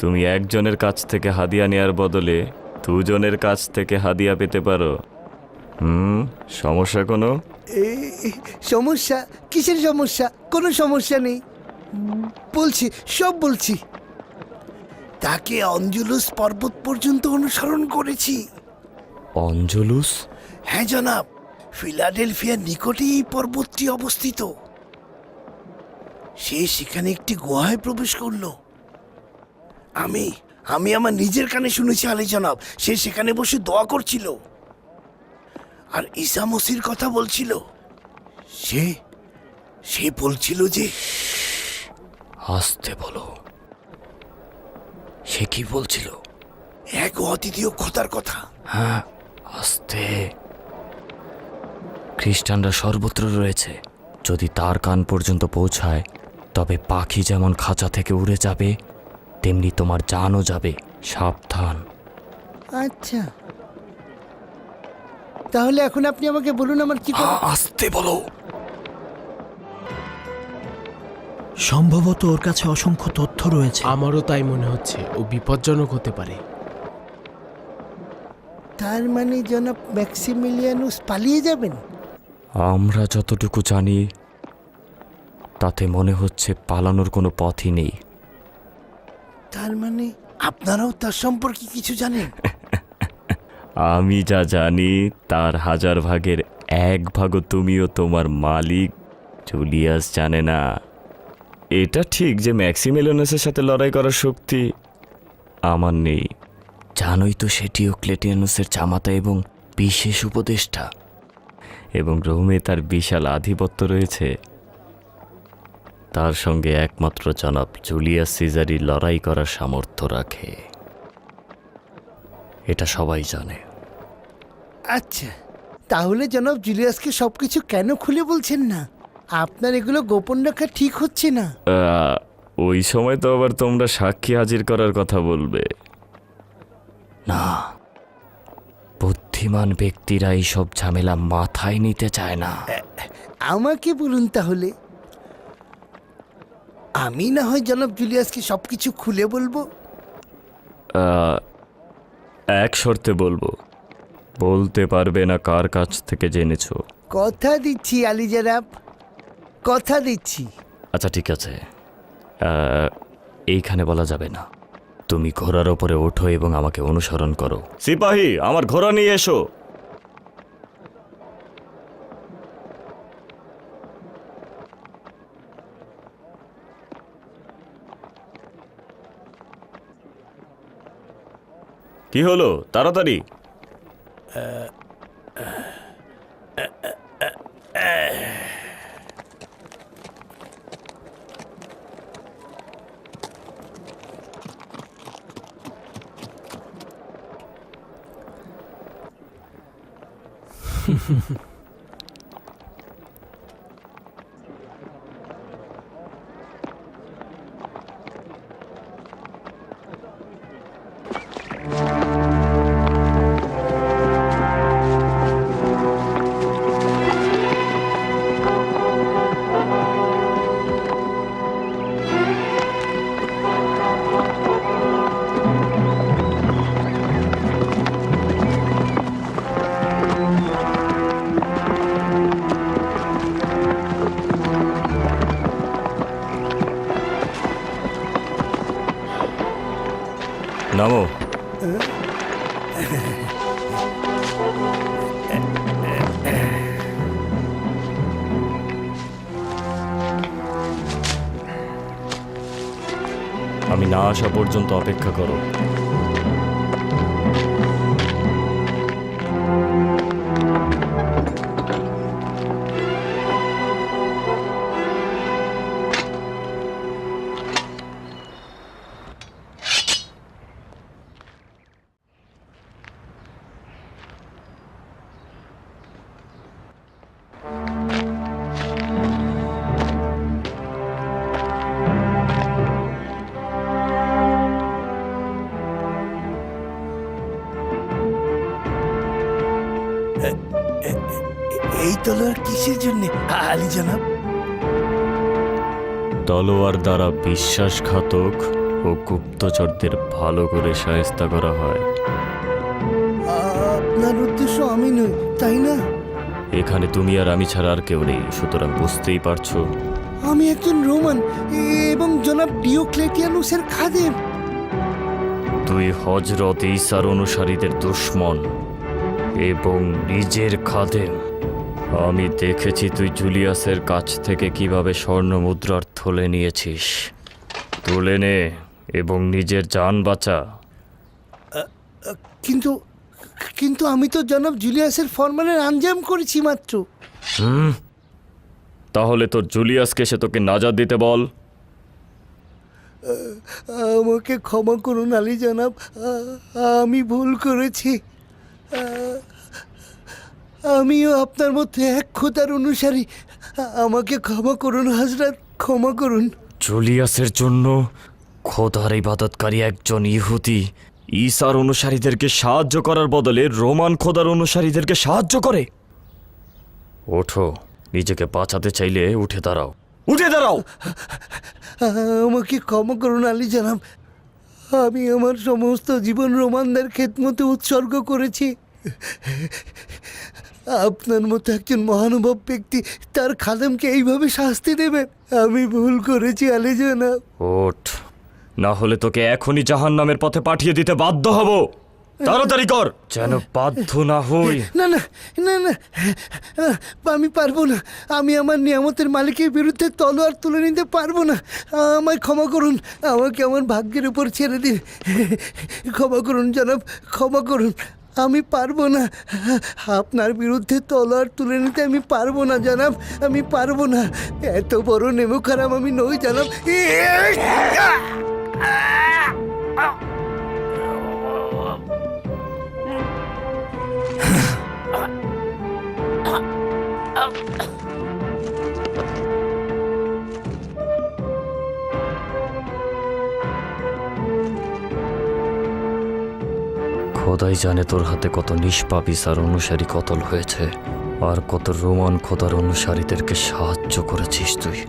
তুমি একজনের কাছ থেকে হাদিয়া নেয়ার বদলে দুজনের কাছ থেকে হাদিয়া পেতে পারো। সমস্যা কোনো? সমস্যা? কিসের সমস্যা? কোনো সমস্যা নেই, বলছি, সব বলছি। তাকে অঞ্জুলুস পর্বত পর্যন্ত অনুসরণ করেছি। অঞ্জলুস? হ্যাঁ জনাব, ফিলাডেলফিয়ার নিকটেই এই পর্বতটি অবস্থিত। সে সেখানে একটি গুহায় প্রবেশ করলো। আমি আমার নিজের কানে শুনেছি আলী জনাব, সে সেখানে বসে দোয়া করছিল আর ঈসা মসির কথা বলছিল। সে বলছিল যে, আসতে বলো। সে কি বলছিল? এক অদ্বিতীয় খোদার কথা। হ্যাঁ, আস্তে। খ্রিস্টানরা সর্বত্র রয়েছে। যদি তার কান পর্যন্ত পৌঁছায় তবে পাখি যেমন খাঁচা থেকে উড়ে যাবে তেমনি তোমার জানও যাবে। সাবধান। আচ্ছা, তাহলে এখন আপনি আমাকে বলুন আমার কি করা। আসতে বলো। সম্ভবত ওর কাছে অসংখ্য তথ্য রয়েছে। আমারও তাই মনে হচ্ছে, ও বিপজ্জনক হতে পারে। তার মানে জনাব ম্যাক্সিমিলিয়ানুস পালিয়ে যাবেন? আমরা যতটুকু জানি তাতে মনে হচ্ছে পালানোর কোনো পথই নেই। তার মানে আপনারাও তার সম্পর্কে কিছু জানেন? আমি যা জানি তার 1000 ভাগের 1 ভাগও তুমিও তোমার মালিক জুলিয়াস জানে না। এটা ঠিক যে ম্যাক্সিমিলিয়ানুসের সাথে লড়াই করার শক্তি আমার নেই। জানোই তো সে ডিওক্লেটিয়ানুসের জামাতা এবং বিশেষ উপদেষ্টা, এবং রোমে তার বিশাল আধিপত্য রয়েছে। তার সঙ্গে একমাত্র জনাব জুলিয়াস সিজারই লড়াই করার সামর্থ্য রাখে। এটা সবাই জানে। আচ্ছা, তাহলে জনাব জুলিয়াসকে সবকিছু কেন খুলে বলছেন না? আপনার এগুলো গোপন রাখা ঠিক হচ্ছে না। ওই সময় তো আবার তোমরা সাক্ষী হাজির করার কথা বলবে। না, বুদ্ধিমান ব্যক্তিরা এইসব ঝামেলা মাথায় নিতে চায় না। আমাকে বলুন তাহলে, আমি না হয় জনাব জুলিয়াসকে সবকিছু খুলে বলবো। এক শর্তে বলবো, বলতে পারবে না কার কাছ থেকে জেনেছো। কথা দিচ্ছি আলী জনাব, কথা দিচ্ছি। আচ্ছা ঠিক আছে, এইখানে বলা যাবে না। তুমি ঘোড়ার ওপরে ওঠো এবং আমাকে অনুসরণ করো। সিপাহী, আমার ঘোড়া নিয়ে এসো। কি হলো, তাড়াতাড়ি। নামো। আমি না আসা পর্যন্ত অপেক্ষা করো। এই তলোয়ার কিসের জন্য আলী জনাব? তলোয়ার দ্বারা বিশ্বাসঘাতক ও গুপ্তচরদের ভালো করে শায়েস্তা করা হয়। আপনার উদ্দেশ্য আমি নই, তাই না? এখানে তুমি আর আমি ছাড়া আর কেউ নেই, সুতরাং বুঝতেই পারছো। আমি একজন রোমান এবং জনাব ডিওক্লেটিয়ানুসের খাদেম। তুই হযরত ঈসার অনুসারীদের দুশমন। এবং নিজের খাদেম। আমি দেখেছি তুই জুলিয়াসের কাছ থেকে কিভাবে স্বর্ণ মুদ্রার থলে নিয়েছিস। তুলে নে এবং নিজের জান বাঁচা। কিন্তু কিন্তু আমি তো জনাব জুলিয়াসের ফরমানের আঞ্জাম করেছি মাত্র। তাহলে তোর জুলিয়াসকে সে তোকে নাজাত দিতে বল। আমাকে ক্ষমা করুন আলী জনাব, আমি ভুল করেছি। আমিও আপনার মধ্যে এক খোদার অনুসারী। আমাকে ক্ষমা করুন হযরত, ক্ষমা করুন। জুলিয়াসের জন্য খোদার ইবাদতকারী একজন ইহুদি ঈসার অনুসারীদেরকে সাহায্য করার বদলে রোমান খোদার অনুসারীদেরকে সাহায্য করে। ওঠো, নিজেকে বাঁচাতে চাইলে উঠে দাঁড়াও, উঠে দাঁড়াও। আমাকে ক্ষমা করুন আলী জনাব, আমি আমার সমস্ত জীবন রোমানদের খেদমতে উৎসর্গ করেছি। আপনার মতো একজন মহানুভব ব্যক্তি তার খাদেমকে এইভাবে শাস্তি দেবে? আমি ভুল করেছি আলী জনাব। ওঠ, না হলে তোকে এখনই জাহান্নামের পথে পাঠিয়ে দিতে বাধ্য হব। তাড়াতাড়ি কর, যেন বাধ্য না হই। না না না না, আমি পারবো না। আমি আমার নিয়ামতের মালিকের বিরুদ্ধে তলোয়ার তুলে নিতে পারবো না। আমায় ক্ষমা করুন, আমাকে আমার ভাগ্যের উপর ছেড়ে দিন। ক্ষমা করুন জনাব, ক্ষমা করুন। আমি পারবো না, আপনার বিরুদ্ধে তলোয়ার তুলে নিতে আমি পারবো না জনাব, আমি পারবো না। এত বড় নেমোখারাম আমি নই জনাব। খোদাই জানে তোর হাতে কত নিষ্পাপ ঈসার অনুসারী কতল হয়েছে, আর কত রোমান খোদার অনুসারীদেরকে সাহায্য করেছিস তুই।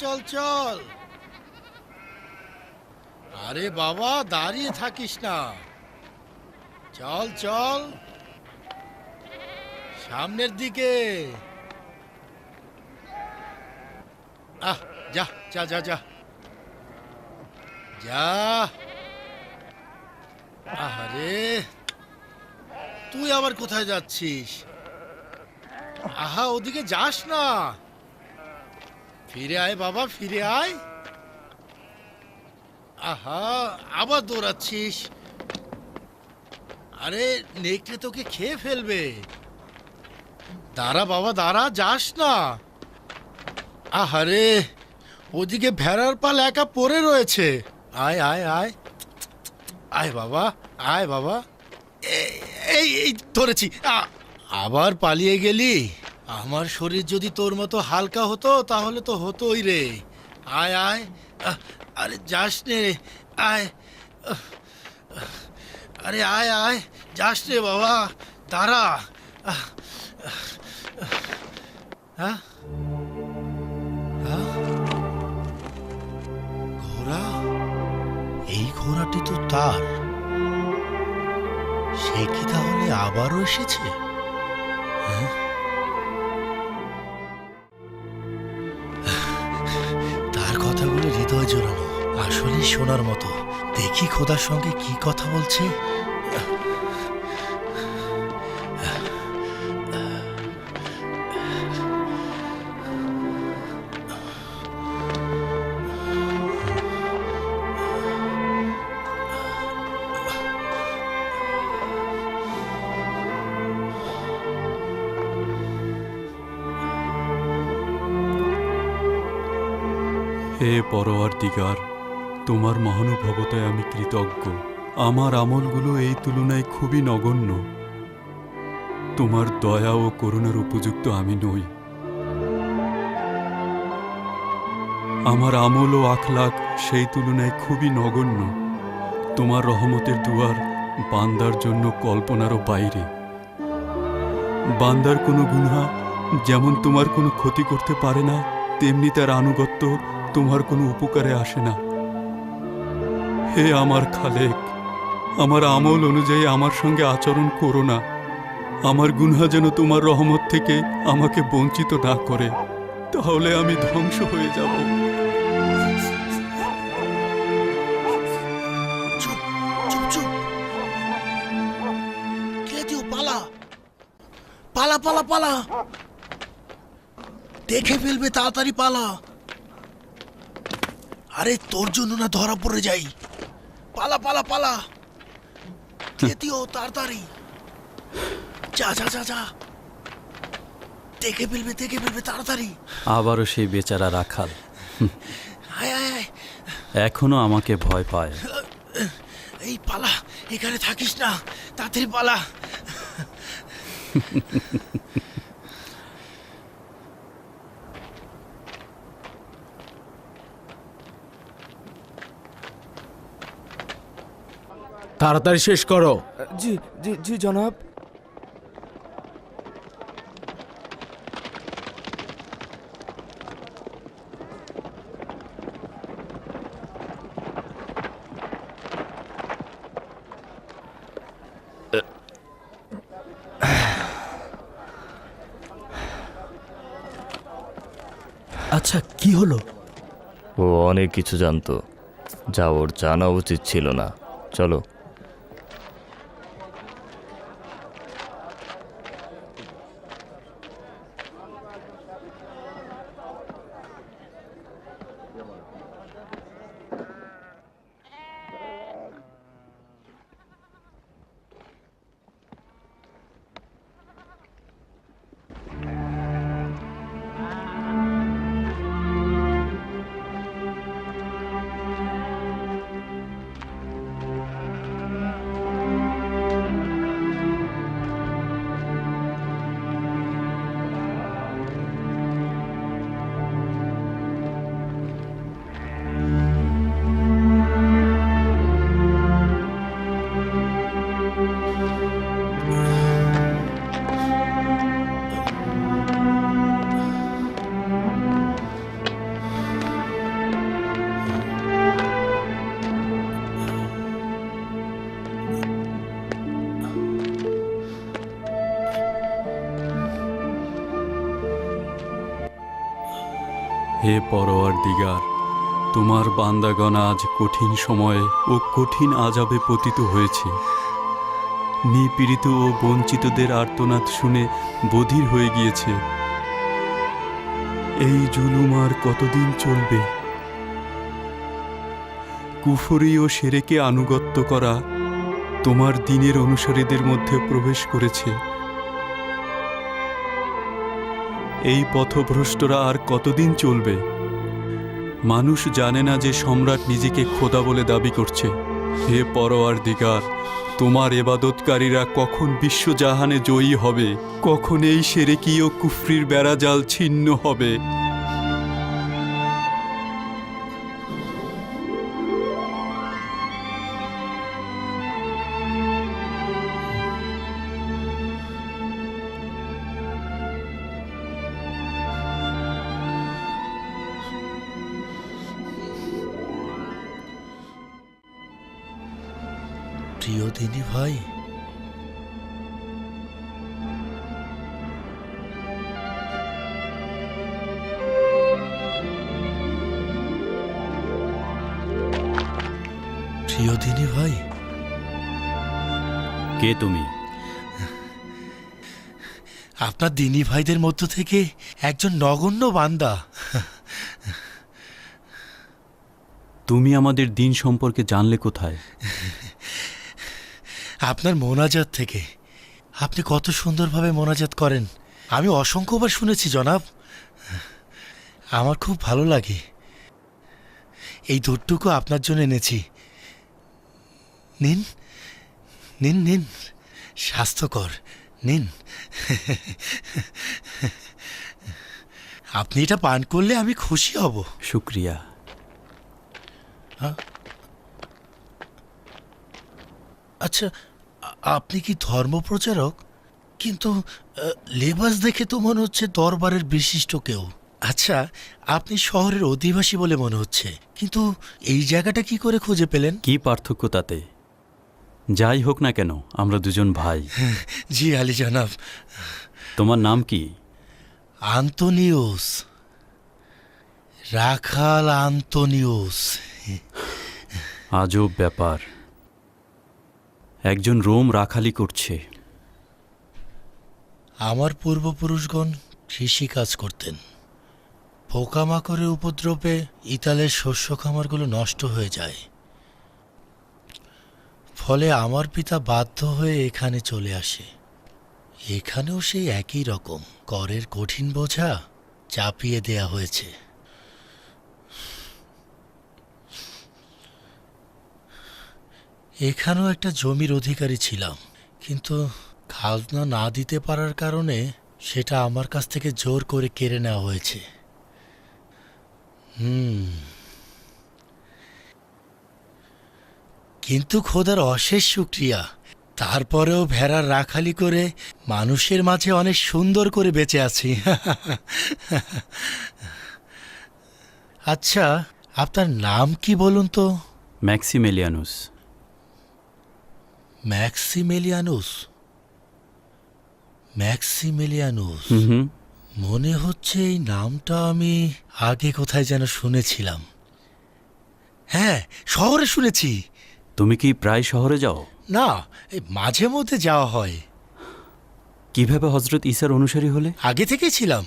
চল চল। আরে বাবা, দাঁড়িয়ে থাকিস না, চল চল সামনের দিকে। যা যা যা যা যা। আরে তুই আবার কোথায় যাচ্ছিস? ওদিকে যাস না, ফিরে আয় বাবা, ফিরে আয়। আবার দৌড়াচ্ছিস? আরে নেকড়ে তোকে খেয়ে ফেলবে। দাঁড়া বাবা, দাঁড়া, যাস না। আহারে, ওদিকে ভেড়ার পাল একা পড়ে রয়েছে। আয় আয় আয় আয় বাবা, আয় বাবা। এই এই ধরেছি। আবার পালিয়ে গেলি? আমার শরীর যদি তোর মতো হালকা হতো তাহলে তো হতোই রে। আয় আয়, আরে যাস নে, আয়। আরে আয় আয়, যাস রে বাবা, দাঁড়া। ঘোড়া? এই ঘোড়াটি তো তার। সে কি তাহলে আবারও এসেছে? তার কথাগুলো হৃদয় জোড়ানো, আসলে শোনার মতো। দেখি খোদার সঙ্গে কি কথা বলছে। হে পরওয়ারদিগার, তোমার মহানুভবতায় আমি কৃতজ্ঞ। আমার আমলগুলো এই তুলনায় খুবই নগণ্য। তোমার দয়া ও করুণার উপযুক্ত আমি নই। আমার আমল ও আখলাক সেই তুলনায় খুবই নগণ্য। তোমার রহমতের দুয়ার বান্দার জন্য কল্পনারও বাইরে। বান্দার কোনো গুনাহ যেমন তোমার কোনো ক্ষতি করতে পারে না, তেমনি তার আনুগত্য তোমার কোনো উপকারে আসে না। হে আমার খালেক, আমার আমল অনুযায়ী আমার সঙ্গে আচরণ করো না। আমার গুনাহ যেন তোমার রহমত থেকে আমাকে বঞ্চিত না করে, তাহলে আমি ধ্বংস হয়ে যাব। চুপ চুপ চুপ, কেউ পালা পালা পালা পালা, দেখে ফেলবে, তাড়াতাড়ি পালা। আরে তোর জন্য না ধরা পড়ে যাই, পালা পালা পালা, কেতিও তাড়াতাড়ি, যা যা যা যা, দেখে ফেলবে তাড়াতাড়ি। আবারও সেই বেচারা রাখাল আয় আয় আয়, এখনো আমাকে ভয় পায়। এই পালা, এখানে থাকিস না, তাড়াতাড়ি পালা। তাড়াতাড়ি শেষ করো। জি জি জি জনাব। আচ্ছা, কি হলো? ও অনেক কিছু জানতো, যা ওর জানা উচিত ছিল না। চলো। হে পরওয়ারদিগার, তোমার বান্দাগণ আজ কঠিন সময়ে ও কঠিন আযাবে পতিত হয়েছে। নিপীড়িত ও বঞ্চিতদের আর্তনাদ শুনে বধির হয়ে গিয়েছে। এই জুলুম আর কতদিন চলবে? কুফরি ও শিরকে আনুগত্য করা তোমার দ্বীনের অনুসারীদের মধ্যে প্রবেশ করেছে। এই পথভ্রষ্টরা আর কতদিন চলবে? মানুষ জানে না যে সম্রাট নিজেকে খোদা বলে দাবি করছে। হে পরওয়ারদিগার, তোমার এবাদতকারীরা কখন বিশ্বজাহানে জয়ী হবে? কখন এই শিরকি ও কুফরির বেড়াজাল ছিন্ন হবে? প্রিয় দিনী ভাই, প্রিয় দিনী ভাই, কে তুমি? আপনার দিনী ভাইদের মধ্য থেকে একজন নগণ্য বান্দা। তুমি আমাদের দিন সম্পর্কে জানলে কোথায়? আপনার মোনাজাত থেকে। আপনি কত সুন্দরভাবে মোনাজাত করেন, আমি অসংখ্যবার শুনেছি জনাব। আমার খুব ভালো লাগে। এই দুধটুকু আপনার জন্য এনেছি। নিন নিন নিন, স্বাস্থ্যকর, নিন। আপনি এটা পান করলে আমি খুশি হব। শুক্রিয়া। আচ্ছা, আপনি কি ধর্মপ্রচারক? কিন্তু লেবাস দেখে তো মনে হচ্ছে দরবারের বিশিষ্ট কেউ। আচ্ছা, আপনি শহরের অধিবাসী বলে মনে হচ্ছে, কিন্তু এই জায়গাটা কি করে খুঁজে পেলেন? কি পার্থক্য তাতে? যাই হোক না কেন, আমরা দুজন ভাই। জি আলী জনাব। তোমার নাম কি? আন্তনিউস, রাখাল আন্তনিউস। আজব ব্যাপার, একজন রোম রাখালি করছে। আমার পূর্বপুরুষগণ কৃষিকাজ করতেন। পোকামাকড়ের উপদ্রবে ইতালের শস্য খামারগুলো নষ্ট হয়ে যায়। ফলে আমার পিতা বাধ্য হয়ে এখানে চলে আসে। এখানেও সেই একই রকম করের কঠিন বোঝা চাপিয়ে দেয়া হয়েছে। এখানেও একটা জমির অধিকারী ছিলাম, কিন্তু খাজনা না দিতে পারার কারণে সেটা আমার কাছ থেকে জোর করে কেড়ে নেওয়া হয়েছে। কিন্তু খোদার অশেষ শুকরিয়া, তারপরেও ভেড়ার রাখালি করে মানুষের মাঝে অনেক সুন্দর করে বেঁচে আছি। আচ্ছা, আপনার নাম কি বলুন তো? ম্যাক্সিমেলিয়ানুস। ম্যাক্সিমেলিয়ানুস, ম্যাক্সিমেলিয়ানুস। মনে হচ্ছে এই নামটা আমি আগে কোথায় যেন শুনেছিলাম। হ্যাঁ, শহরে শুনেছি। তুমি কি প্রায় শহরে যাও? না, এই মাঝে মধ্যে যাওয়া হয়। কিভাবে হজরত ঈসার অনুসারী হলে? আগে থেকেই ছিলাম।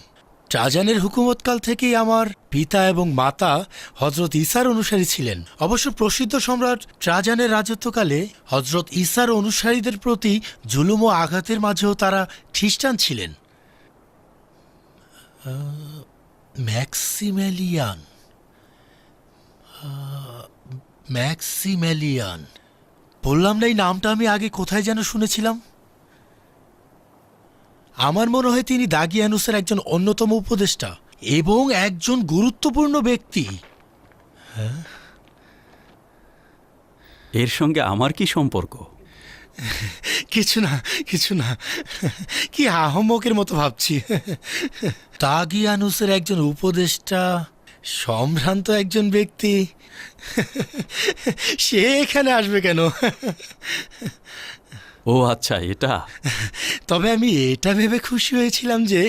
ট্রাজানের হুকুমতকাল থেকেই আমার পিতা এবং মাতা হজরত ঈসার অনুসারী ছিলেন। অবশ্য প্রসিদ্ধ সম্রাট ট্রাজানের রাজত্বকালে হজরত ঈসার অনুসারীদের প্রতি জুলুম ও আঘাতের মাঝেও তারা খ্রিস্টান ছিলেন। ম্যাক্সিমেলিয়ান, ম্যাক্সিমেলিয়ান। বললাম না, এই নামটা আমি আগে কোথায় যেন শুনেছিলাম। আমার মনে হয় তিনি দাগিয়ানুসের একজন অন্যতম উপদেষ্টা এবং একজন গুরুত্বপূর্ণ ব্যক্তি। এর সঙ্গে আমার কি সম্পর্ক? কিছু না, কিছু না। কি আহম্মকের মতো ভাবছি। দাগিয়ানুসের একজন উপদেষ্টা, সম্ভ্রান্ত একজন ব্যক্তি, সে এখানে আসবে কেন? ও আচ্ছা, এটা। তবে আমি এটা ভেবে খুশি হয়েছিলাম যে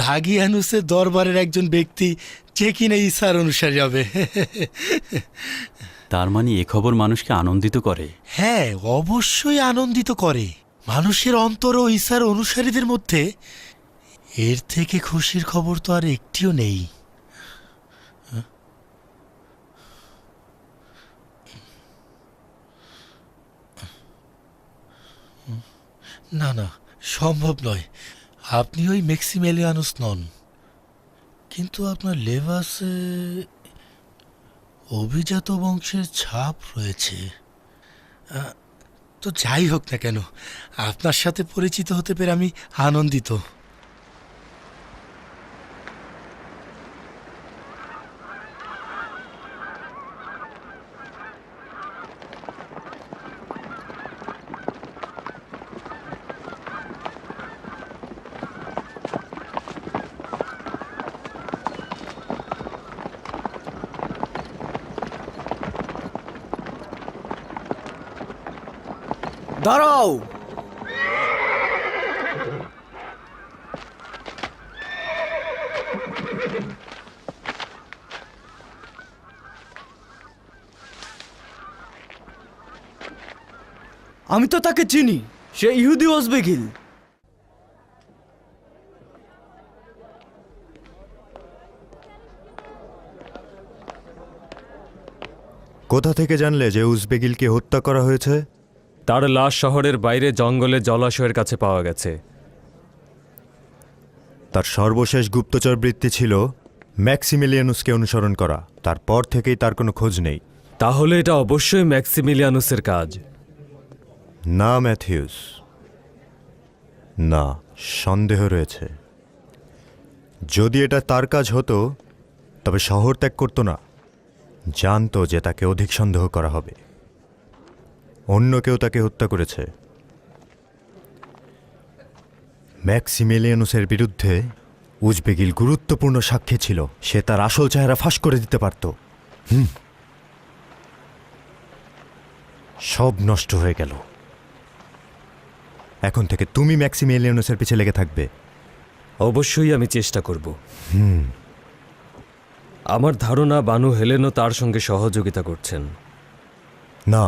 দাগিয়ানুসের দরবারের একজন ব্যক্তি যে কিনা ঈসার অনুসারী হবে। তার মানে এ খবর মানুষকে আনন্দিত করে? হ্যাঁ, অবশ্যই আনন্দিত করে। মানুষের অন্তর ও ঈসার অনুসারীদের মধ্যে এর থেকে খুশির খবর তো আর একটিও নেই। না না, সম্ভব নয়। আপনি ওই ম্যাক্সিমেলিয়ানুস নন, কিন্তু আপনার লেবাসে অভিজাত বংশের ছাপ রয়েছে। তো যাই হোক না কেন, আপনার সাথে পরিচিত হতে পেরে আমি আনন্দিত। দাঁড়াও! আমি তো তাকে চিনি, সে ইহুদি ওজবেগিল। কোথা থেকে জানলে যে উজবেগিলকে হত্যা করা হয়েছে? তার লাশ শহরের বাইরে জঙ্গলে জলাশয়ের কাছে পাওয়া গেছে। তার সর্বশেষ গুপ্তচর বৃত্তি ছিল ম্যাক্সিমিলিয়ানুসকে অনুসরণ করা, তারপর থেকেই তার কোনো খোঁজ নেই। তাহলে এটা অবশ্যই ম্যাক্সিমিলিয়ানুসের কাজ। না ম্যাথিউস, না, সন্দেহ রয়েছে। যদি এটা তার কাজ হতো তবে শহর ত্যাগ করতো না। জানতো যে তাকে অধিক সন্দেহ করা হবে, অন্য কেউ তাকে হত্যা করেছে। ম্যাক্সিমিলিয়ানুসের বিরুদ্ধে উজবেগিল গুরুত্বপূর্ণ সাক্ষী ছিল, সে তার আসল চেহারা ফাঁস করে দিতে পারত। সব নষ্ট হয়ে গেল। এখন থেকে তুমি ম্যাক্সিমিলিয়ানুসের পিছে লেগে থাকবে। অবশ্যই আমি চেষ্টা করব। আমার ধারণা বানু হেলেনও তার সঙ্গে সহযোগিতা করছেন। না,